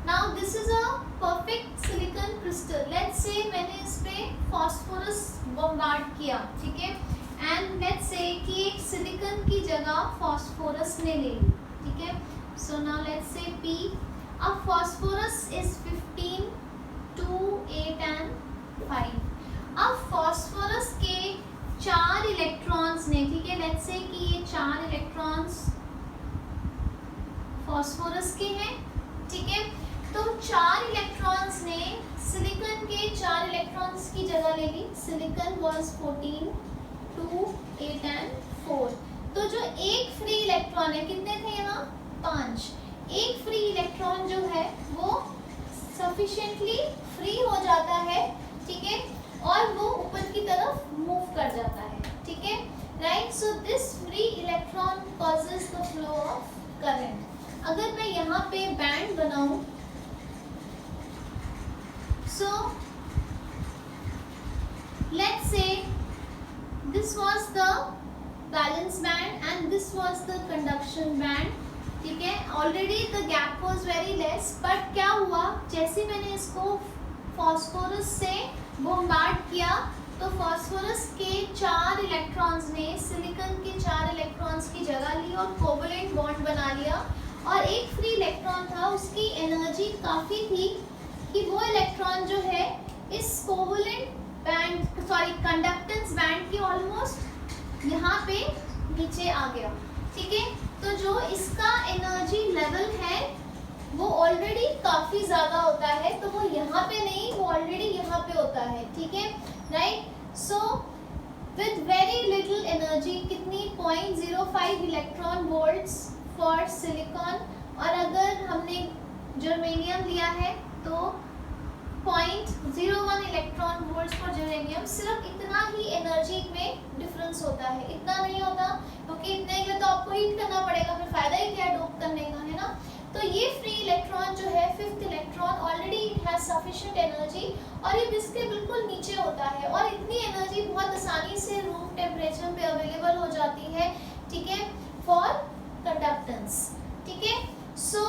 Now this is a perfect silicon crystal. Let's say मैंने इस पे phosphorus bombard किया, ठीक है? And let's say कि एक silicon की जगह phosphorus ने ले ली, ठीक है? So now let's say P. अब phosphorus is 15, 2, 8 and 5. अब फॉस्फोरस के 4 इलेक्ट्रॉन्स ने, ठीक है, लेट्स से कि ये 4 इलेक्ट्रॉन्स फॉस्फोरस के हैं, ठीक है? तो 4 इलेक्ट्रॉन्स ने सिलिकॉन के 4 इलेक्ट्रॉन्स की जगह ले ली. Silicon was 14, 2, 8 and 4. तो जो एक फ्री इलेक्ट्रॉन है, कितने थे यहाँ? 5. एक फ्री इलेक्ट्रॉन जो है वो सफिशिएंटली फ्री हो जाता है, ठीक है, और वो ऊपर की तरफ मूव कर जाता है, ठीक है, right? So this free electron causes the flow of current. अगर मैं यहाँ पे बैंड बनाऊं, so let's say this was the balance band and this was the conduction band, ठीक है? Already the gap was very less, but क्या हुआ, जैसे मैंने इसको फॉस्फोरस से बॉम्बार्ड किया तो फॉस्फोरस के 4 इलेक्ट्रॉन्स ने सिलिकॉन के 4 इलेक्ट्रॉन्स की जगह ली और कोवैलेंट बॉन्ड बना लिया, और एक फ्री इलेक्ट्रॉन था, उसकी एनर्जी काफ़ी थी कि वो इलेक्ट्रॉन जो है इस कोवैलेंट बैंड कंडक्टर ऑलरेडी काफी ज्यादा होता है, तो वो यहाँ पे नहीं, वो ऑलरेडी यहाँ पे होता है, ठीक है, right. So with very little energy, कितनी 0.05 इलेक्ट्रॉन वोल्ट्स फॉर सिलिकॉन, और अगर हमने जर्मेनियम लिया है तो 0.01 इलेक्ट्रॉन वोल्ट्स फॉर जर्मेनियम। सिर्फ इतना ही एनर्जी में डिफरेंस होता है, इतना नहीं होता, क्योंकि इतने के लिए तो आपको हीट करना पड़ेगा, फिर फायदा ही क्या है डोप करने का, है ना। तो ये फ्री इलेक्ट्रॉन जो है, fifth electron, already it has sufficient energy, और ये इसके बिल्कुल नीचे होता है, और इतनी एनर्जी बहुत आसानी से रूम टेम्परेचर पे अवेलेबल हो जाती है, ठीक है, फॉर कंडक्टेंस, ठीक है। सो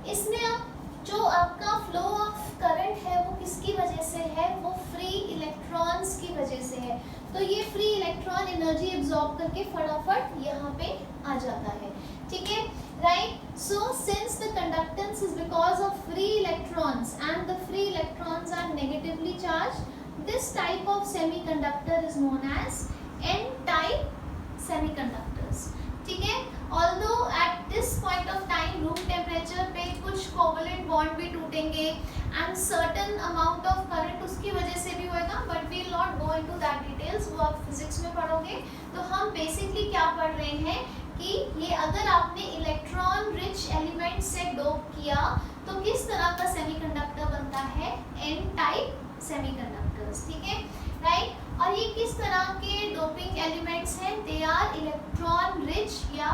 इसमें अब जो आपका फ्लो ऑफ करंट है वो किसकी वजह से है, वो फ्री इलेक्ट्रॉन्स की वजह से है। तो ये फ्री इलेक्ट्रॉन एनर्जी एब्जॉर्ब करके फटाफट यहाँ पे आ जाता है, ठीक है, right. So since the conductance is because of free electrons and the free electrons are negatively charge, this type of semiconductor is known as n type semiconductors, ठीक है। Although at this point of time room temperature पे कुछ covalent bond भी टूटेंगे and certain amount of current उसकी वजह से भी होएगा, but we will not go into that details, वो आप फिजिक्स में पढ़ोगे। तो हम बेसिकली क्या पढ़ रहे हैं कि ये अगर आपने इलेक्ट्रॉन रिच एलिमेंट से डोप किया तो किस तरह का सेमीकंडक्टर बनता है, एन टाइप सेमीकंडक्टर्स, ठीक है, राइट। और ये किस तरह के डोपिंग एलिमेंट्स हैं, दे आर इलेक्ट्रॉन रिच या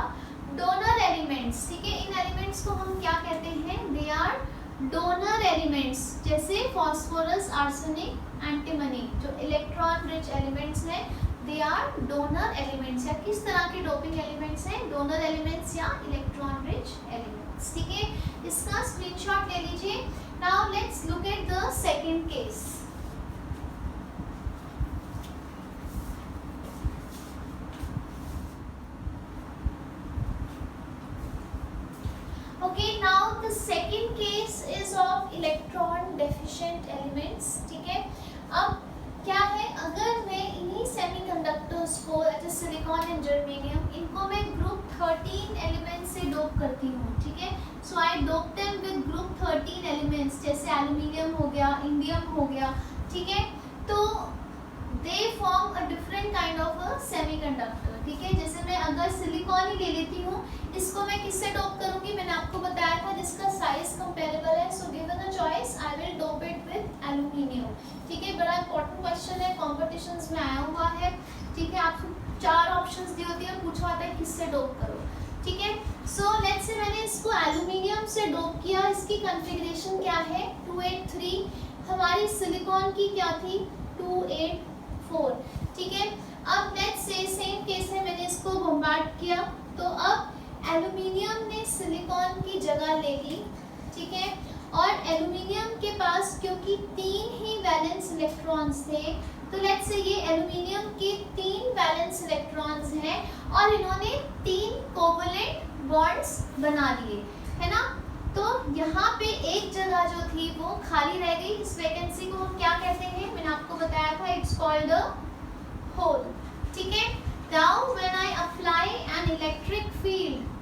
डोनर एलिमेंट्स, ठीक है। इन एलिमेंट्स को हम क्या कहते हैं, दे आर डोनर एलिमेंट्स, जैसे फास्फोरस, आर्सेनिक, एंटीमनी, जो इलेक्ट्रॉन रिच एलिमेंट्स हैं, दे आर डोनर एलिमेंट्स। या किस तरह के डोपिंग एलिमेंट्स हैं, डोनर एलिमेंट्स या इलेक्ट्रॉन रिच एलिमेंट्स, ठीक है। इसका स्क्रीनशॉट ले लीजिए। Now let's look at the second case. Okay, now the second case is of electron deficient elements, ठीक है। अब क्या है, अगर मैं इन्हीं सेमीकंडक्टर्स को जैसे सिलिकॉन एंड जर्मेनियम, इनको मैं ग्रुप 13 एलिमेंट्स से डोप करती हूँ, ठीक है। So I dope them with group 13 elements, जैसे एल्यूमिनियम हो गया, इंडियम हो गया, ठीक है। तो they form a different kind of a semiconductor, ठीक है। जैसे मैं अगर सिलिकॉन ही ले लेती हूँ, इसको मैं किससे डोप करूंगी, मैंने आपको बताया था जिसका साइज कंपेरेबल है। So given a choice I will dope it with aluminium, ठीक है। बड़ा इंपॉर्टेंट क्वेश्चन है, कॉम्पिटिशन्स में आया हुआ है, ठीक है। आपको 4 ऑप्शंस दी होती है, पूछा होता है किससे डोप करो, ठीक है। सो लेट्स से मैंने इसको एल्यूमिनियम से डोप किया, इसकी कॉन्फ़िगरेशन क्या है, 283। हमारी सिलिकॉन की क्या थी, 284, ठीक है। अब लेट्स से सेम केस है, मैंने इसको बॉम्बार्ड किया, तो अब एल्यूमिनियम ने सिलिकॉन की जगह ले ली, ठीक है। और एल्यूमिनियम के पास क्योंकि 3 ही वैलेंस इलेक्ट्रॉन्स थे, तो लेट्स से ये एल्यूमिनियम के 3 वैलेंस इलेक्ट्रॉन्स हैं और इन्होंने 3 कोवलेंट बॉन्ड्स बना लिए, है ना। तो यहाँ पे एक जगह जो थी वो खाली रह गई, इस वैकेंसी को हम क्या कहते हैं, मैंने आपको बताया था, इट्स कॉल्ड अ होल, ठीक है। Now when I apply an electric field,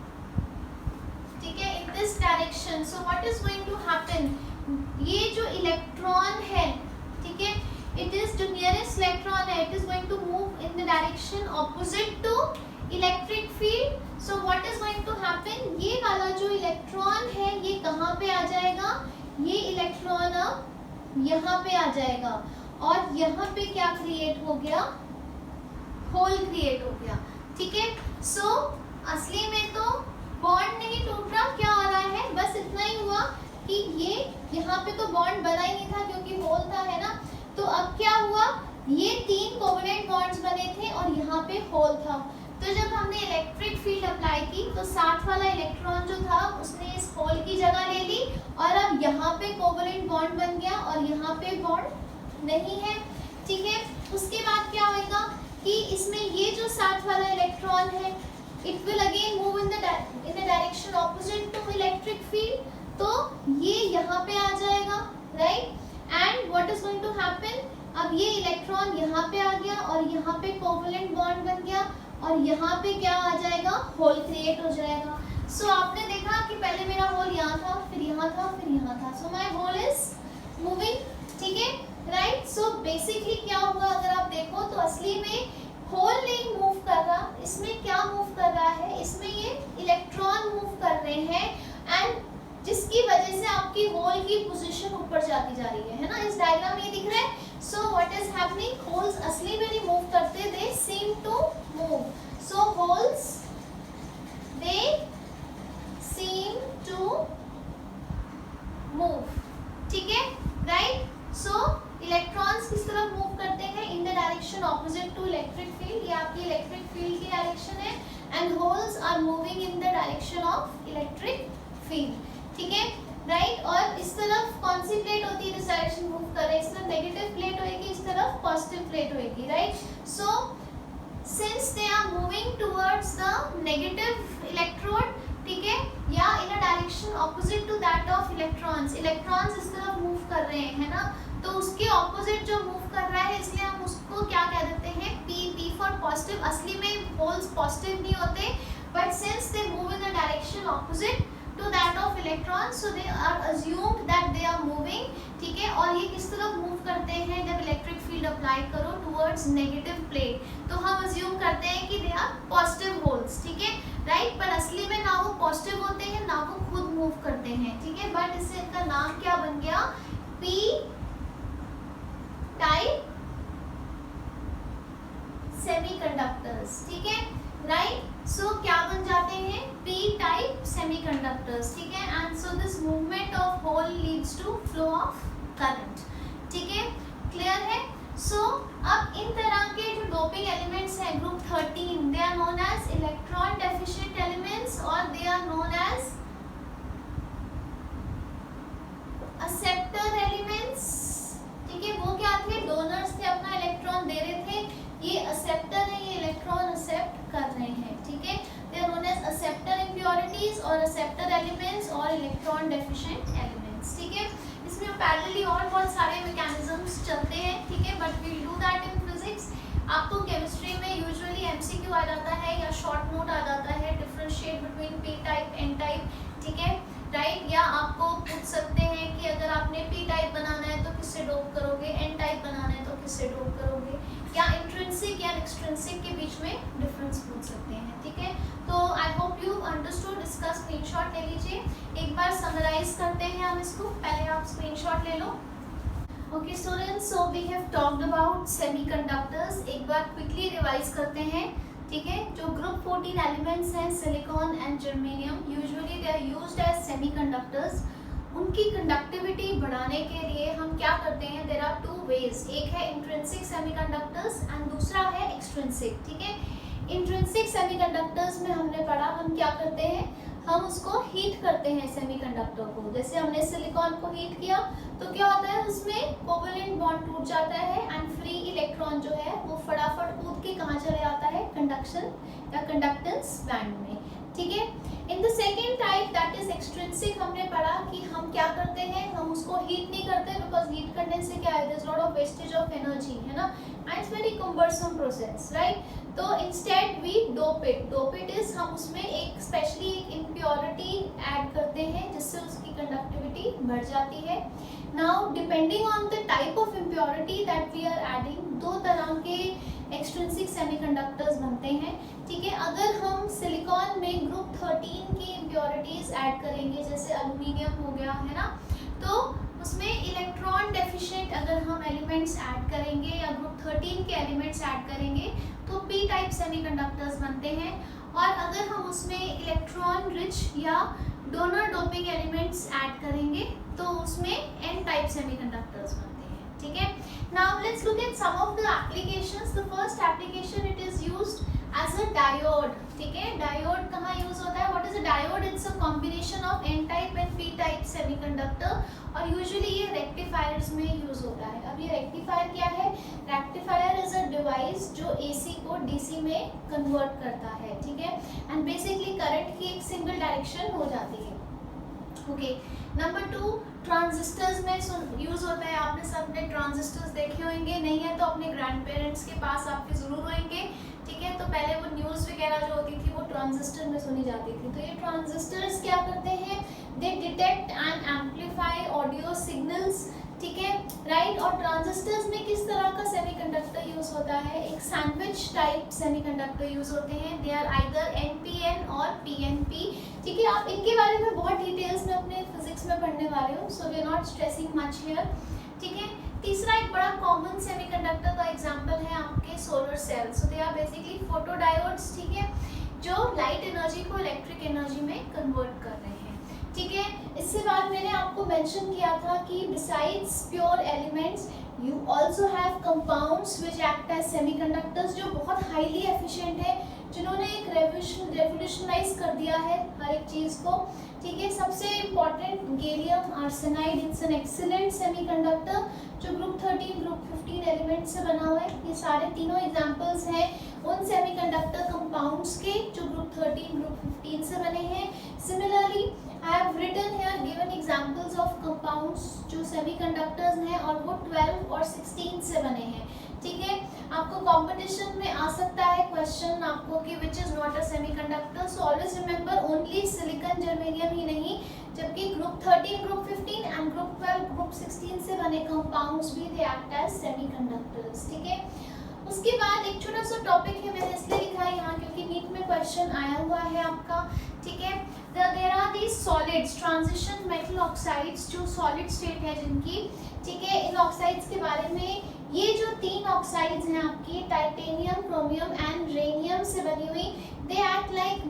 ठीक है, in this direction, so what is going to happen, ये जो इलेक्ट्रॉन है, ठीक है, इट इज जो नियरेस्ट इलेक्ट्रॉन है, it is going to move in the direction opposite to electric field. So what is going to happen, ये वाला जो इलेक्ट्रॉन है ये कहाँ पे आ जाएगा, ये इलेक्ट्रॉन अब यहाँ पे आ जाएगा, और यहाँ पे क्या क्रिएट हो गया, होल क्रिएट हो गया, ठीक है। सो असली में तो बॉन्ड नहीं टूट रहा, क्या हो रहा है, बस इतना ही हुआ कि ये यहाँ पे तो बॉन्ड बना ही नहीं था क्योंकि होल था, है ना। तो अब क्या हुआ, ये 3 कोवलेंट बॉन्ड्स बने थे और यहाँ पे होल था। तो जब हमने इलेक्ट्रिक फील्ड अप्लाई की तो साथ वाला इलेक्ट्रॉन जो था उसने इस होल की जगह ले ली, और अब यहाँ पे कोवलेंट बॉन्ड बन गया और यहाँ पे बॉन्ड नहीं है, ठीक है। उसके बाद क्या होगा कि इसमें ये जो साथ वाला इलेक्ट्रॉन है, it will again move in the direction opposite to electric field, तो ये यहाँ पे आ जाएगा, right. And what is going to happen, अब ये इलेक्ट्रॉन यहाँ पे आ गया और यहाँ पे कोवलेंट बॉन्ड बन गया, और यहाँ पे क्या आ जाएगा, होल क्रिएट हो जाएगा। सो आपने देखा कि पहले मेरा होल यहाँ था, फिर यहाँ था, फिर यहाँ था. सो माई होल इज मूविंग. ठीक है, राइट. सो बेसिकली क्या होगा अगर आप देखो तो असली में होल नहीं मूव कर रहा, इसमें क्या मूव कर रहा है, इसमें ये इलेक्ट्रॉन मूव कर रहे हैं, एंड जिसकी वजह से आपकी होल की पोजीशन ऊपर जाती जा रही है ना. इस डायग्राम में दिख रहा है. So what is happening, holes असली में नहीं मूव करते, they seem to move. So holes they seem to move. ठीक है, राइट. सो इलेक्ट्रॉन्स किस तरफ मूव करते हैं, in the direction opposite to electric field. ये आपकी इलेक्ट्रिक फील्ड की डायरेक्शन है, and holes are moving in the direction of electric field. ठीक है, राइट. और इस तरफ कौन सी प्लेट होती है, इस डायरेक्शन मूव कर रहे हैं, इस तरफ नेगेटिव प्लेट होगी, इस तरफ पॉजिटिव प्लेट होगी, right. So since they are moving towards the negative electrode, ठीक है, या in a direction opposite to that of electrons, electrons इस तरफ मूव कर रहे हैं, है ना, तो उसके ऑपोजिट जो मूव कर रहा है, इसलिए हम उसको क्या कह देते हैं, पी फॉर पॉजिटिव. असली में होल्स पॉजिटिव नहीं होते, but since they move in the direction opposite to that of electrons, so they are assumed that they are moving. ठीक है, और ये किस तरफ मूव करते हैं, जब इलेक्ट्रिक फील्ड अप्लाई करो towards नेगेटिव प्लेट, तो हम अज्यूम करते हैं कि they are पॉजिटिव होल्स. ठीक है, राइट. पर असली में ना वो पॉजिटिव होते हैं ना वो खुद मूव करते हैं. ठीक है, बट इससे इनका नाम क्या बन गया, पी टाइप सेमीकंडक्टर्स. ठीक है, राइट. सो क्या बन जाते हैं, पी टाइप सेमीकंडक्टर्स. ठीक है, and so this movement of hole leads to flow of current. ठीक है, क्लियर है. सो अब इन तरह के जो डोपिंग एलिमेंट्स हैं group 13, they are known as electron deficient elements और they are known as acceptor elements. ठीक है, वो क्या थे, डोनर्स थे, अपना इलेक्ट्रॉन दे रहे थे. ये एक्सेप्टर है, ये इलेक्ट्रॉन एक्सेप्ट कर रहे हैं. ठीक है, they are known as acceptor impurities और एक्सेप्टर एलिमेंट्स और इलेक्ट्रॉन डेफिशिएंट एलिमेंट्स. ठीक है, इसमें पैरेलली और बहुत सारे मैकेनिज्म्स चलते हैं. ठीक है, but we will do that in physics. आपको केमिस्ट्री में यूजुअली एमसीक्यू आ जाता है या शॉर्ट नोट आ जाता है, differentiate between P type N type. ठीक है, राइट. या आपको पूछ सकते हैं कि अगर आपने पी टाइप बनाना है तो किससे डोप करोगे, एन टाइप बनाना है तो किससे डोप करोगे, या इंट्रिंसिक या एक्सट्रिंसिक के बीच में डिफरेंस पूछ सकते हैं. ठीक है, तो आई होप यू अंडरस्टूड. इसका स्क्रीनशॉट ले लीजिए. एक बार समराइज करते हैं हम इसको, पहले आप स्क्रीनशॉट ले लो. Okay students, so we have talked about semiconductors. एक बार क्विकली रिवाइज करते हैं. ठीक है, जो ग्रुप 14 एलिमेंट्स हैं, silicon and germanium, usually they are used as semiconductors. उनकी कंडक्टिविटी बढ़ाने के लिए हम क्या करते हैं, देयर आर टू वेज. एक है इंट्रिंसिक सेमीकंडक्टर्स एंड दूसरा है एक्सट्रिंसिक. ठीक है, इंट्रिंसिक सेमीकंडक्टर्स में हमने पढ़ा हम क्या करते हैं, हम उसको हीट करते हैं सेमीकंडक्टर को. जैसे हमने सिलिकॉन को हीट किया तो क्या होता है, उसमें कोवेलेंट बॉन्ड टूट जाता है एंड फ्री इलेक्ट्रॉन जो है वो फटाफट कूद के कहाँ चले जाता है, कंडक्शन या कंडक्टेंस बैंड में. ठीक है, in the second type that is extrinsic, हमने पढ़ा कि हम क्या करते हैं, हम उसको हीट नहीं करते, बिकॉज हीट करने से क्या है, there is lot of wastage of energy, है ना, and it's very cumbersome process, right. तो instead we dope it. Dope it is हम उसमें एक स्पेशली एक इम्प्योरिटी ऐड करते हैं जिससे उसकी कंडक्टिविटी बढ़ जाती है. Now depending on the type of impurity that we are adding, दो तरह के एक्सट्रिंसिक सेमीकंडक्टर्स बनते हैं. ठीक है, अगर हम सिलिकॉन में ग्रुप 13 की इम्प्योरिटीज ऐड करेंगे, जैसे एल्यूमिनियम हो गया, है ना, तो उसमें इलेक्ट्रॉन डेफिशिएंट अगर हम एलिमेंट्स ऐड करेंगे या ग्रुप 13 के एलिमेंट्स ऐड करेंगे तो पी टाइप सेमीकंडक्टर्स बनते हैं. और अगर हम उसमें इलेक्ट्रॉन रिच या डोनर डोपिंग एलिमेंट्स ऐड करेंगे तो उसमें एन टाइप सेमीकंडक्टर्स बनते हैं. ठीक है, now let's look at some of the applications. The first application it is used as a diode. ठीक है, डायोड कहाँ यूज होता है, what is a diode, it's a combination of N type and P type semiconductor, और usually ये rectifiers में use होता है. अब ये रेक्टिफायर क्या है, रेक्टिफायर इज अ डिवाइस जो एसी को डीसी में कन्वर्ट करता है. ठीक है, एंड बेसिकली करंट की एक सिंगल डायरेक्शन हो जाती है. ओके, नंबर 2 ट्रांजिस्टर्स में यूज होता है. आपने सबने ट्रांजिस्टर्स देखे होंगे, नहीं है तो अपने ग्रैंड पेरेंट्स के पास आपके जरूर होंगे. ठीक है। तो पहले वो न्यूज़ वगैरह जो होती थी वो ट्रांजिस्टर में सुनी जाती थी। तो ये ट्रांजिस्टर्स क्या करते हैं, दे detect and amplify audio signals, ठीक है, राइट। और ट्रांजिस्टर्स में किस तरह का सेमीकंडक्टर यूज होता है, एक सैंडविच टाइप सेमीकंडक्टर यूज होते हैं। दे आर आइदर NPN और PNP, ठीक है। आप इनके बारे में बहुत डिटेल्स में अपने फिजिक्स में पढ़ने वाले हो, so we are not stressing much here, ठीक है। तीसरा एक बड़ा कॉमन सेमीकंडक्टर का एग्जांपल है आपके solar cells. So they are basically photodiodes, ठीक है, जो लाइट एनर्जी को इलेक्ट्रिक एनर्जी में कन्वर्ट कर रहे हैं, ठीक है। इससे बाद मैंने आपको मेंशन किया था कि besides pure elements you also have compounds which act as semiconductors, जो बहुत हाईली एफिशिएंट है, जिन्होंने एक रेवोल्यूशनाइज कर दिया है हर एक चीज को, ठीक है। सबसे important gallium arsenide, it's an excellent semiconductor जो ग्रुप 13 ग्रुप 15 एलिमेंट से बना हुआ है। ये सारे तीनों एग्जांपल्स हैं उन सेमीकंडक्टर कंपाउंड्स के जो ग्रुप 13 ग्रुप 15 से बने हैं। Similarly I have written here given examples of compounds जो सेमीकंडक्टर्स हैं और वो 12 और 16 से बने हैं, ठीक है। आपको कंपटीशन में आ सकता है क्वेश्चन आपको कि which is not a semiconductor, so always remember only silicon germanium ही नहीं, जबकि group 13 group 15 and group 12 group 16 से बने कंपाउंड्स भी दे एक्ट एज सेमीकंडक्टर्स, ठीक है। उसके बाद एक छोटा सा टॉपिक है, मैंने इसलिए लिखा है यहाँ क्योंकि नीट में क्वेश्चन आया हुआ है आपका, ठीक है। There are these solids transition metal oxides, जो सॉलिड स्टेट है जिनकी, ठीक है। इन ऑक्साइड्स के बारे में, ये जो 3 ऑक्साइड्स हैं आपकी टाइटेनियम, क्रोमियम एंड रेनियम से बनी हुई, दे एक्ट लाइक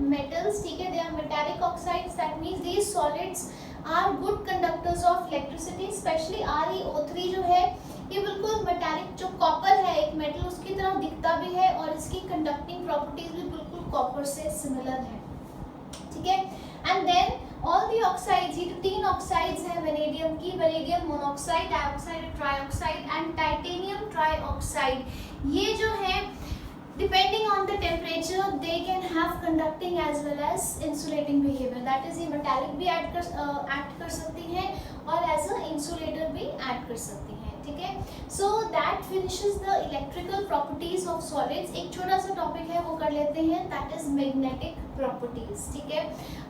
मेटल्स, ठीक है। They are metallic oxides, that means these solids are good conductors of electricity, specially ReO3 जो है ये बिल्कुल मेटालिक, जो कॉपर है एक मेटल उसकी तरह दिखता भी है और इसकी कंडक्टिंग प्रॉपर्टीज भी बिल्कुल कॉपर से सिमिलर है, ठीक है। And then all the oxides, ये 3 ऑक्साइड्स हैं वेनेडियम की, vanadium monoxide, dioxide, trioxide and titanium trioxide, ये जो है depending on the temperature they can have conducting as well as insulating behavior, that is ये metallic भी act कर सकती हैं और as a insulator भी act कर सकती हैं, ठीक है। so that finishes the electrical properties of solids। एक छोटा सा टॉपिक है वो कर लेते हैं, that is magnetic properties, ठीक है।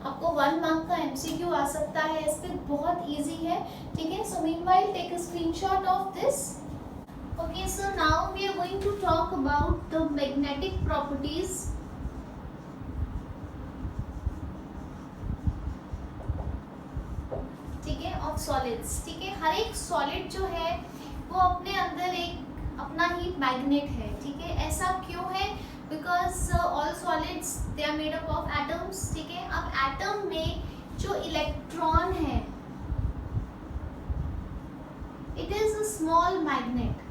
आपको 1 मार्क का MCQ आ सकता है इस पे, बहुत easy है, ठीक है। so meanwhile take a screenshot of this। Okay, so now we are going to talk about the magnetic properties ठीक है of solids, ठीक है। हर एक solid जो है वो अपने अंदर एक अपना ही मैग्नेट है, ठीक है। ऐसा क्यों है, because all solids they are made up of atoms, ठीक है। अब एटम में जो इलेक्ट्रॉन है it is a small magnet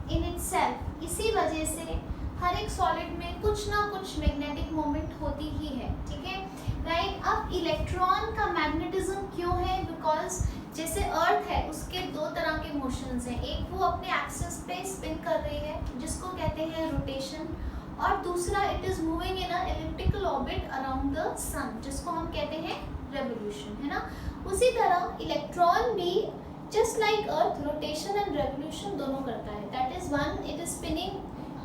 in itself, इसी वजह से हर एक सॉलिड में कुछ ना कुछ मैग्नेटिक मोमेंट होती ही है, ठीक है, राइट। अब इलेक्ट्रॉन का मैग्नेटिज्म क्यों है, बिकॉज जैसे अर्थ है उसके 2 तरह के मोशंस हैं, एक वो अपने एक्सिस पे स्पिन कर रही है जिसको कहते हैं रोटेशन, और दूसरा it is moving in a elliptical orbit around the sun जिसको हम कहते हैं रेवोल्यूशन, है ना। उसी तरह इलेक्ट्रॉन भी just like earth rotation and revolution दोनों करता है, that is one it is spinning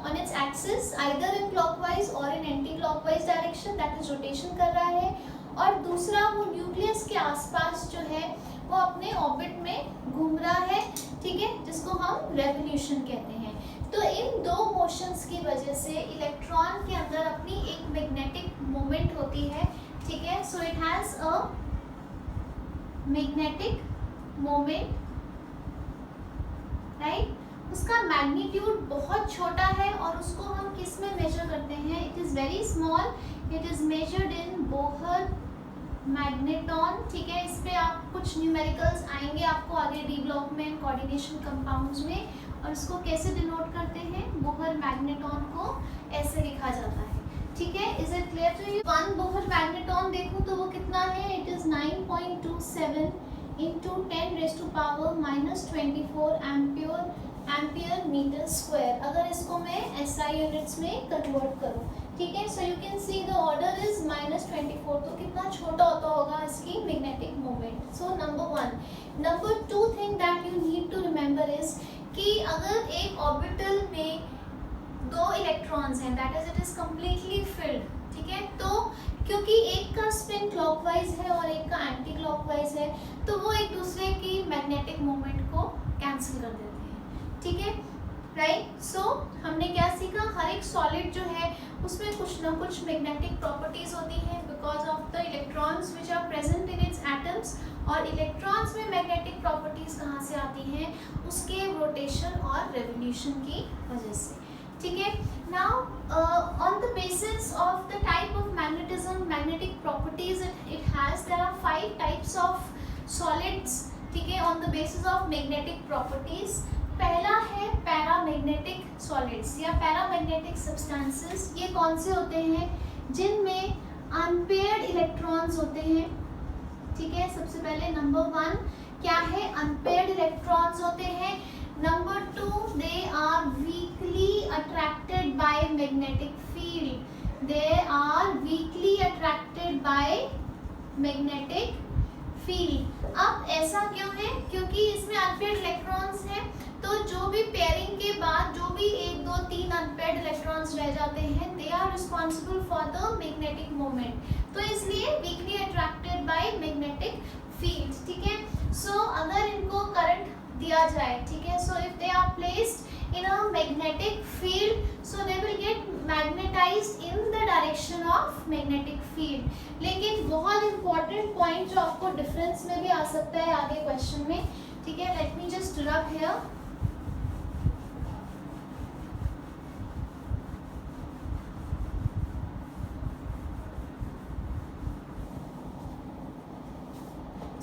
on its axis either in clockwise or in anti clockwise direction, that is rotation कर रहा है, और दूसरा वो न्यूक्लियस के आसपास जो है वो अपने ऑर्बिट में घूम रहा है, ठीक है, जिसको हम रेवोल्यूशन कहते हैं। तो इन 2 मोशंस की वजह से इलेक्ट्रॉन के अंदर अपनी एक मैग्नेटिक मोमेंट होती है, ठीक है। So it has a magnetic moment, right. उसका मैग्नीट्यूड बहुत छोटा है और उसको हम किस में मेजर करते हैं, it is very small, it is measured in Bohr magneton, ठीक है। इस पे आप कुछ न्यूमेरिकल्स आएंगे आपको आगे डी ब्लॉक में, कोऑर्डिनेशन कंपाउंड्स में, और इसको कैसे डिनोट करते हैं, बोहर मैग्नेटॉन को ऐसे लिखा जाता है, ठीक है। Is it clear to you. 1 Bohr magneton देखो तो वो कितना है, it is 9.27 into 10 raised to power -24 ampere metre square, अगर इसको मैं SI यूनिट्स में कन्वर्ट करूँ, ठीक है। So you can see the order is -24, तो कितना छोटा होता होगा इसकी magnetic moment. So number 1। Number 2 thing that you need to remember is कि अगर एक ऑर्बिटल में 2 इलेक्ट्रॉन्स हैं, that is it is completely filled, ठीक है। तो क्योंकि एक का स्पिन क्लॉकवाइज है और एक का एंटी क्लॉकवाइज है, तो वो एक दूसरे की मैग्नेटिक मोमेंट को कैंसिल कर देते हैं, ठीक है, राइट। सो हमने क्या सीखा, हर एक सॉलिड जो है उसमें कुछ ना कुछ मैग्नेटिक प्रॉपर्टीज होती हैं because of the electrons which are present in its atoms. और इलेक्ट्रॉन्स में मैग्नेटिक प्रॉपर्टीज कहाँ से आती हैं, उसके रोटेशन और रेवोल्यूशन की वजह से, ठीक है। Now on the basis of the type of magnetism, magnetic properties it has, there are 5 types of solids, ठीक है, on the basis of magnetic properties. पहला है पैरामैग्नेटिक सॉलिड्स या पैरामैग्नेटिक सब्सटेंसेस। ये कौन से होते हैं, जिनमें अनपेयर्ड इलेक्ट्रॉन्स होते हैं, ठीक है। सबसे पहले नंबर 1 क्या है, अनपेयर्ड इलेक्ट्रॉन्स होते हैं। Number 2 they are weakly attracted by magnetic field, they are weakly attracted by magnetic field. अब ऐसा क्यों है, क्योंकि इसमें अनपेयर्ड इलेक्ट्रॉन्स हैं, तो जो भी पेयरिंग के बाद जो भी 1 2 3 अनपेयर्ड इलेक्ट्रॉन्स रह जाते हैं, they are responsible for the magnetic moment, तो इसलिए weakly attracted by magnetic field, ठीक है। सो अगर इनको करंट दिया जाए, ठीक है, so if they are placed in a magnetic field, so they will get magnetized in the direction of magnetic field। लेकिन बहुत important point जो आपको difference में भी आ सकता है आगे question में, ठीक है, let me just rub here।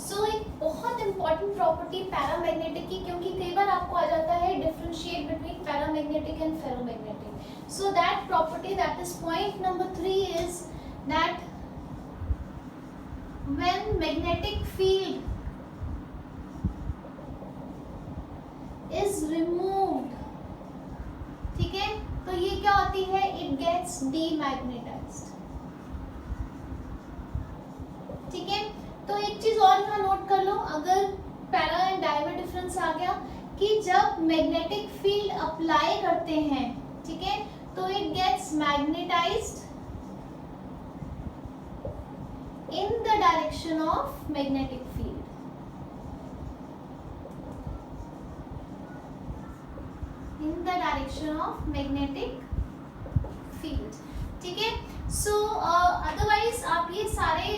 सो एक बहुत इंपॉर्टेंट प्रॉपर्टी पैरामैग्नेटिक की, क्योंकि कई बार आपको आ जाता है differentiate between paramagnetic and ferromagnetic. So that property, that is point number 3 is that when magnetic field is removed, ठीक है, तो ये क्या होती है, इट गेट्स डीमैग्नेटाइज्ड, ठीक है। तो एक चीज और यहाँ नोट कर लो, अगर पैरा एंड डाई में डिफरेंस आ गया कि जब मैग्नेटिक फील्ड अप्लाई करते हैं, ठीक है, तो it gets magnetised in the direction of magnetic field, in the direction of magnetic field, ठीक है। सो अदरवाइज आप ये सारे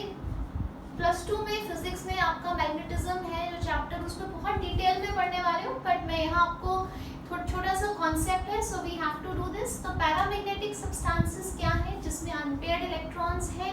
+2 में फिजिक्स में आपका मैग्नेटिज्म है जो चैप्टर, उसमें बहुत डिटेल में पढ़ने वाले हो, बट मैं यहाँ आपको छोटा सा कॉन्सेप्ट है, so we have to do this. तो पैरामैग्नेटिक सब्सटेंसेस क्या है, जिसमें अनपेयर्ड इलेक्ट्रॉन्स है,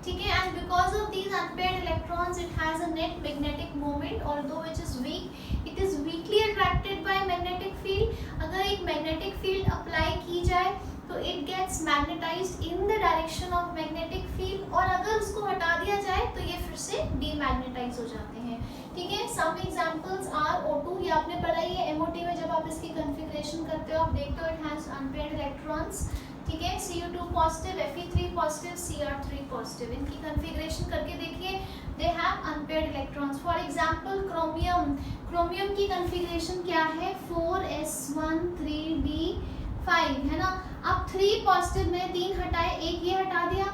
ठीक है, and because of these unpaired electrons it has a net magnetic moment, although which is weak, it is weakly attracted by magnetic field. अगर एक magnetic field apply की जाए तो it gets magnetised in the direction of magnetic field, और अगर उसको हटा दिया जाए तो ये फिर से डीमैग्नेटाइज हो जाते हैं, ठीक है। सम एग्जांपल्स आर O2, ये आपने पढ़ा ही है MOT में, जब आप इसकी कॉन्फ़िगरेशन करते हो आप देखते हो इट हैज अनपेयर्ड इलेक्ट्रॉन्स, ठीक है, Cu2 positive, Fe3 positive, Cr3 positive, इनकी कॉन्फ़िगरेशन करके देखिए, they have unpaired electrons. For example chromium, chromium की कॉन्फ़िगरेशन क्या है, 4s1 3d5, है ना। अब 3 पॉजिटिव में 3 हटाए, एक ये हटा दिया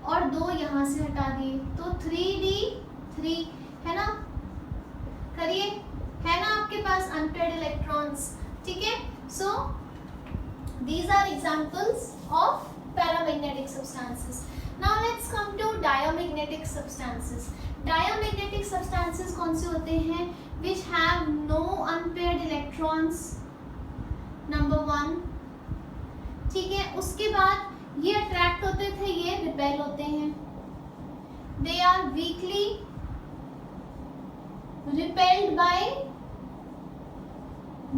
और 2 यहाँ से हटा दिए, तो 3d3, है ना, करिए, है ना आपके पास अनपेयर्ड इलेक्ट्रॉन्स, ठीक है। सो these are examples of paramagnetic substances. Now let's come to diamagnetic substances. Diamagnetic substances कौन से होते हैं, which have no unpaired electrons, number 1, ठीक है। उसके बाद ये अट्रैक्ट होते थे, ये रिपेल होते हैं, they are weakly repelled by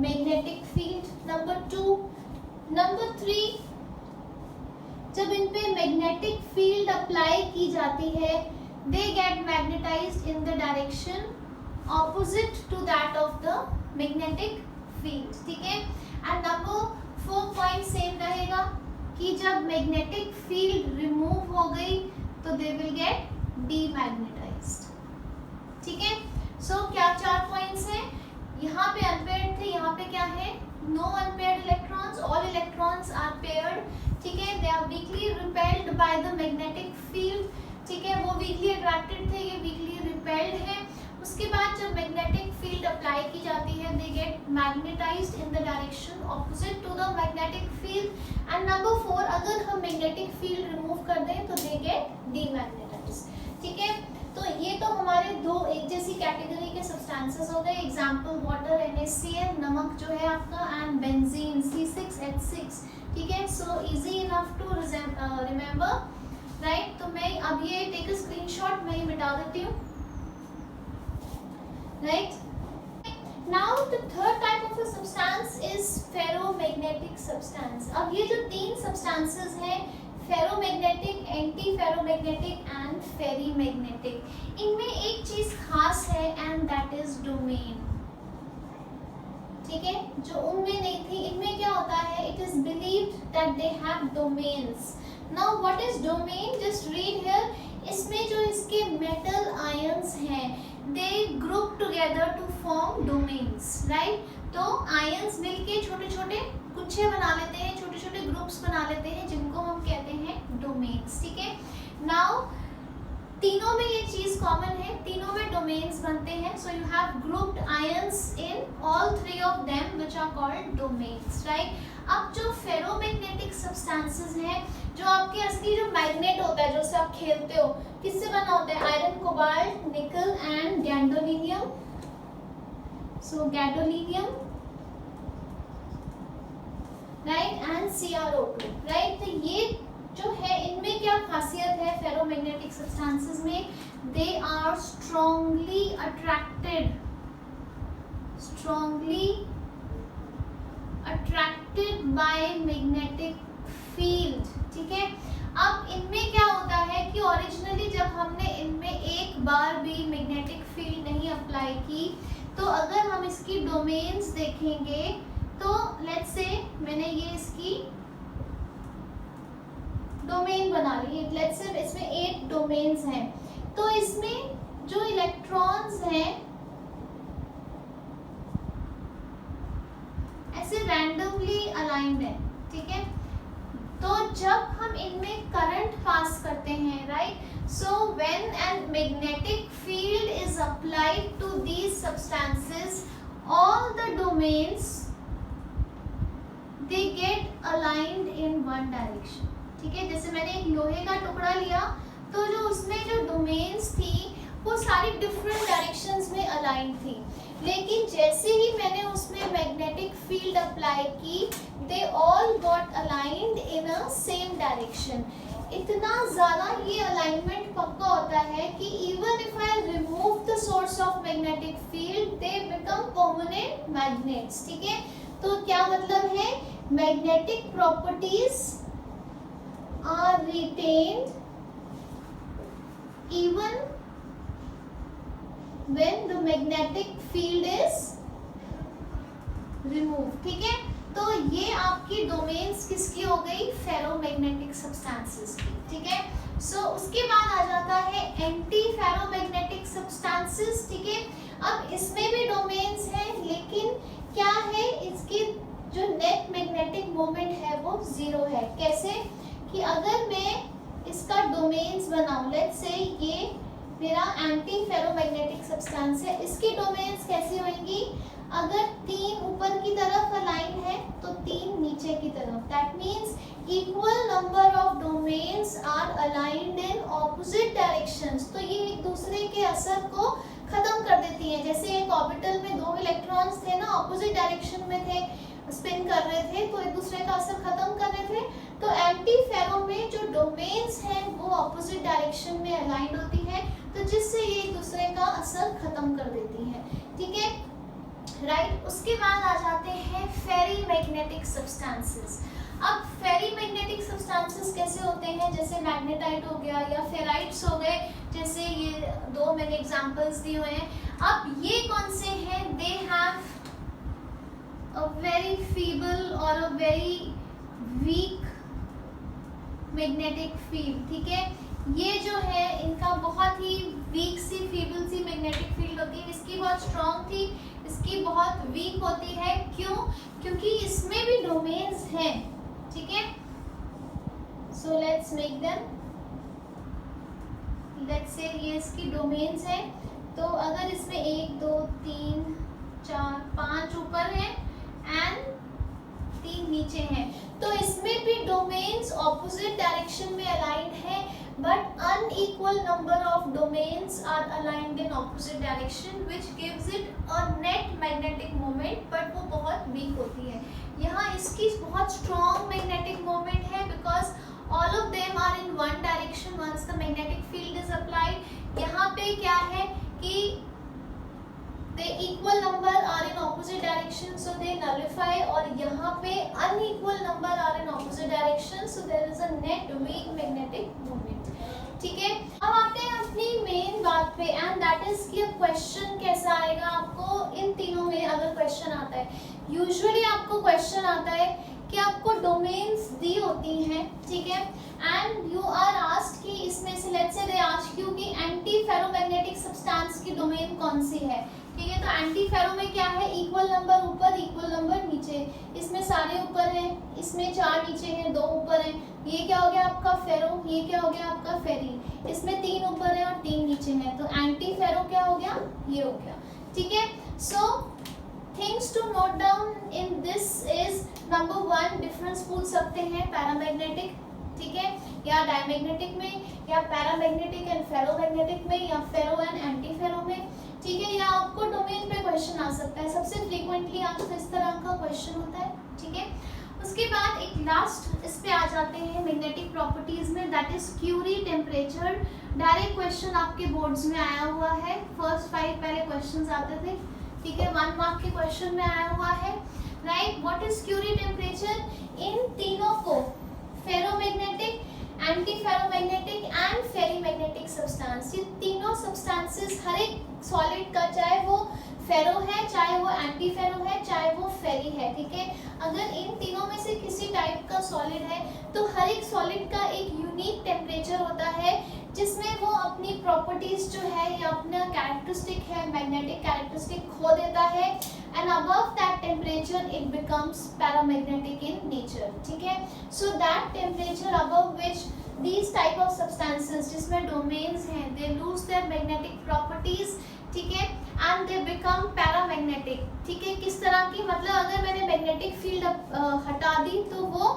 magnetic field, number 2, number 3, जब इन पे मैग्नेटिक फील्ड अप्लाई की जाती है they get magnetized in the direction opposite to that of the magnetic field, ठीक है। एंड नंबर 4 पॉइंट सेम रहेगा कि जब मैग्नेटिक फील्ड रिमूव हो गई तो they will get डीमैग्नेटाइज्ड, ठीक है। सो क्या 4 पॉइंट्स हैं, यहाँ पे अनपेयर्ड थे, यहाँ पे क्या है, no unpaired electrons, all electrons are paired, ठीक है। They are weakly repelled by the magnetic field, ठीक है, वो वीकली अट्रैक्टेड थे, ये वीकली रिपेल्ड है। उसके बाद जब मैग्नेटिक फील्ड अप्लाई की जाती है, they get magnetised in the direction opposite to the magnetic field. And number 4, अगर हम मैग्नेटिक फील्ड रिमूव कर दें तो दे गेट डीमैग्नेटाइज्ड, ठीक है। तो ये तो हमारे दो एक जैसी कैटेगरी के सब्सटेंसेस हो गए, एग्जांपल वाटर NaCl, नमक जो है आपका, एंड बेंजीन C6H6, ठीक है। So easy enough to remember, right. तो मैं अब ये टेक अ स्क्रीनशॉट, मैं ये मिटा देती हूँ, right. Now the third type of a substance is ferromagnetic substance. अब ये जो तीन सब्सटेंसेस हैं, फेरोमैग्नेटिक, एंटी फेरोमैग्नेटिक एंड फेरीमैग्नेटिक, इनमें एक चीज खास है एंड दैट इज डोमेन, ठीक है, जो उनमें नहीं थी। इनमें क्या होता है, it is believed that they have domains. Now what is domain, just read here. इसमें जो इसके मेटल आयंस हैं, they group together to form domains, right. तो आयंस मिलके छोटे छोटे गुच्छे बना लेते हैं, छोटे छोटे ग्रुप्स बना लेते हैं, जिनको हम कहते हैं डोमेन्स, ठीक है। नाउ तीनों में ये चीज कॉमन है, तीनों में डोमेन्स बनते हैं। So you have grouped ions in all three of them which are called domains, right. अब जो फेरोमैग्नेटिक सब्सटेंसेस हैं, जो आपके असली जो मैग्नेट होता है, जो से आप खेलते हो, किससे बना होता है, आयरन, कोबाल्ट, निकल and gadolinium. So gadolinium, right, and CrO2, right. तो ये जो है, इनमें क्या खासियत है फेरोमैग्नेटिक सब्सटेंसेस में, they are strongly attracted by magnetic field, ठीक है। अब इनमें क्या होता है कि ओरिजिनली जब हमने इनमें एक बार भी मैग्नेटिक फील्ड नहीं अप्लाई की, तो अगर हम इसकी डोमेन्स देखेंगे, तो लेट्स से मैंने ये इसकी डोमेन बना ली, लेट्स से इसमें 8 डोमेन्स हैं, तो इसमें जो इलेक्ट्रॉन्स हैं ऐसे रैंडमली अलाइंड है, ठीक है। तो जब हम इनमें करंट पास करते हैं, right, so when an magnetic field is applied to these substances, all the domains they get aligned in one direction, ठीक है। जैसे मैंने एक लोहे का टुकड़ा लिया, तो जो उसमें जो डोमेन्स थी वो सारी डिफरेंट डायरेक्शंस में अलाइन थी, लेकिन जैसे ही मैंने उसमें मैग्नेटिक फील्ड अप्लाई की, they all got aligned in a same direction. इतना ज़्यादा ये अलाइनमेंट पक्का होता है कि even if I remove the source of magnetic field, they become permanent magnets, ठीक है। तो क्या मतलब है, magnetic properties are retained even when the magnetic field is removed, ठीक है। तो ये आपकी डोमेन्स किसकी हो गई, फेरोमैग्नेटिक सब्सटेंसेस की, ठीक है। सो उसके बाद आ जाता है एंटी फेरोमैग्नेटिक सब्सटेंसेस, ठीक है। अब इसमें भी डोमेन्स हैं, लेकिन क्या है, इसकी जो नेट मैग्नेटिक मोमेंट है वो 0 है। कैसे कि अगर मैं इसका डोमेन्स बनाऊं, लेट्स से ये मेरा एंटी फेरोमैग्नेटिक सब्सटेंस है, इसकी डोमेन्स कैसी होंगी, अगर 3 ऊपर की तरफ अलाइन है तो 3 नीचे की तरफ, that means equal number of domains are aligned in opposite directions. तो ये एक दूसरे के असर को खत्म कर देती हैं। जैसे एक ऑर्बिटल में 2 इलेक्ट्रॉन्स थे ना, ऑपोजिट डायरेक्शन में थे, स्पिन कर रहे थे, तो एक दूसरे का असर खत्म कर रहे थे। तो एंटी फेरो में जो डोमेन्स हैं वो ऑपोजिट डायरेक्शन में अलाइंड होती है, तो जिससे ये एक दूसरे का असर खत्म कर देती है, ठीक है, राइट। उसके बाद आ जाते हैं फेरीमैग्नेटिक सब्सटेंसेस। अब फेरीमैग्नेटिक सब्सटेंसेस कैसे होते हैं, जैसे मैग्नेटाइट हो गया या फेराइट्स हो गए, जैसे ये 2 मैंने एग्जांपल्स दिए हुए हैं। अब ये कौन से हैं, they have a very feeble or a very weak magnetic field, ठीक है। ये जो है इनका बहुत ही वीक सी, फीबल सी मैग्नेटिक फील्ड होती है, इसकी बहुत स्ट्रॉन्ग थी, इसकी बहुत वीक होती है। So let's make them, let's say ये इसकी डोमेन्स है। तो अगर इसमें 1 2 3 4 5 ऊपर है एंड 3 नीचे हैं, तो इसमें भी डोमेन्स ऑपोजिट डायरेक्शन में अलाइंड है, but unequal number of domains are aligned in opposite direction which gives it a net magnetic moment, but वो बहुत वीक होती है। यहाँ इसकी बहुत स्ट्रॉन्ग मैग्नेटिक मोमेंट है because all of them are in one direction once the magnetic field is applied। यहाँ पे क्या है कि the equal number are in opposite direction so they nullify, और यहाँ पे unequal number are in opposite direction so there is a net weak magnetic moment। ठीक है, अब आते हैं अपनी मेन बात पे एंड दैट इज कि अब क्वेश्चन कैसा आएगा आपको इन तीनों में। अगर क्वेश्चन आता है, यूजुअली आपको क्वेश्चन आता है कि आपको डोमेन्स दी होती हैं, ठीक है, एंड यू आर आस्क्ड कि इसमें से let's say they ask you कि एंटी फेरोमैग्नेटिक सब्सटेंस की डोमेन कौन सी है, ठीक है। तो एंटी फेरो में क्या है, इक्वल नंबर ऊपर इक्वल नंबर नीचे, इसमें सारे ऊपर हैं, इसमें 4 नीचे हैं 2 ऊपर हैं, ये क्या हो गया आपका फेरो, ये क्या हो गया आपका फेरी, इसमें 3 ऊपर है और 3 नीचे हैं, तो एंटी फेरो क्या हो गया, ये हो गया, ठीक है। So things to note down in this is number 1 difference पूछ सकते हैं पैरामैग्नेटिक, ठीक है, या डायमैग्नेटिक में, या पैरामैग्नेटिक एंड फेरोमैग्नेटिक में, या फेरो एंड एंटी फेरो में, ठीक है, या आपको डोमेन पे क्वेश्चन आ सकता है। सबसे फ्रीक्वेंटली आपसे इस तरह का क्वेश्चन होता है, ठीक है। उसके बाद एक लास्ट इस पे आ जाते हैं मैग्नेटिक प्रॉपर्टीज में, that is Curie temperature. Direct question आपके बोर्ड्स में आया हुआ है, फर्स्ट 5 पहले क्वेश्चंस आते थे, ठीक है, 1 मार्क के क्वेश्चन में आया हुआ है, right. What is Curie temperature? इन तीनों को, ferromagnetic, anti ferromagnetic and ferrimagnetic substance, ये तीनों सब्सटेंसेस हर एक सॉलिड का, चाहे वो फेरो है, चाहे वो एंटी फेरो है, चाहे वो फेरी है, ठीक है, अगर इन तीनों में से किसी टाइप का सॉलिड है तो हर एक सॉलिड का एक यूनिक टेम्परेचर होता है जिसमें वो अपनी प्रॉपर्टीज जो है या अपना कैरेक्टरिस्टिक है, मैग्नेटिक कैरेक्टरिस्टिक खो देता है, and above that temperature it becomes paramagnetic in nature, ठीक है। सो that temperature above which these type of substances जिसमें डोमेन्स हैं, they lose their magnetic properties, ठीक है, and they become paramagnetic, ठीक है। किस तरह की, मतलब अगर मैंने मैग्नेटिक फील्ड हटा दी तो वो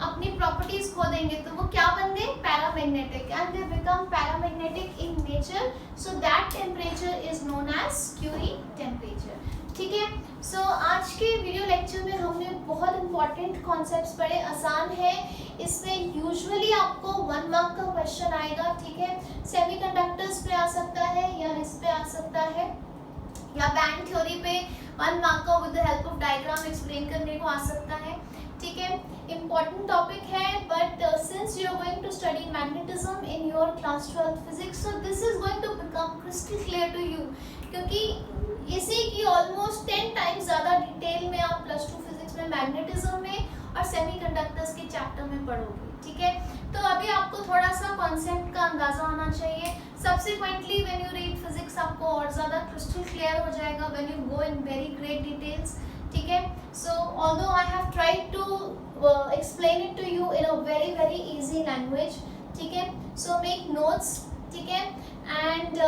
अपनी प्रॉपर्टीज खो देंगे, तो वो क्या बन गए, paramagnetic, and they become paramagnetic in nature, so that temperature is known as Curie temperature, ठीक है। सो आज के वीडियो लेक्चर में हमने बहुत इंपॉर्टेंट कॉन्सेप्ट्स पढ़े, आसान है, इसमें यूजुअली आपको 1 मार्क का क्वेश्चन आएगा, ठीक है, सेमीकंडक्टर्स पे आ सकता है, या इस पे आ सकता है, या बैंड थ्योरी पे 1 मार्क का with the help of diagram explain करने को आ सकता है, ठीक है। इम्पॉर्टेंट टॉपिक है, but since you are going to study magnetism in your class 12 physics, so this is going to become crystal clear to you, क्योंकि इसी की ऑलमोस्ट 10 टाइम्स ज़्यादा डिटेल में आप +2 फिजिक्स में मैग्नेटिज्म में और सेमीकंडक्टर्स के चैप्टर में पढ़ोगे, ठीक है। तो अभी आपको थोड़ा सा कॉन्सेप्ट का अंदाजा होना चाहिए, subsequently when you read physics आपको और ज़्यादा क्रिस्टल क्लियर हो जाएगा when you go in very great details, ठीक है। So although I have tried to explain it to you in a very easy language, ठीक है। सो मेक नोट्स, ठीक है, and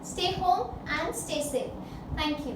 stay home and stay safe. Thank you.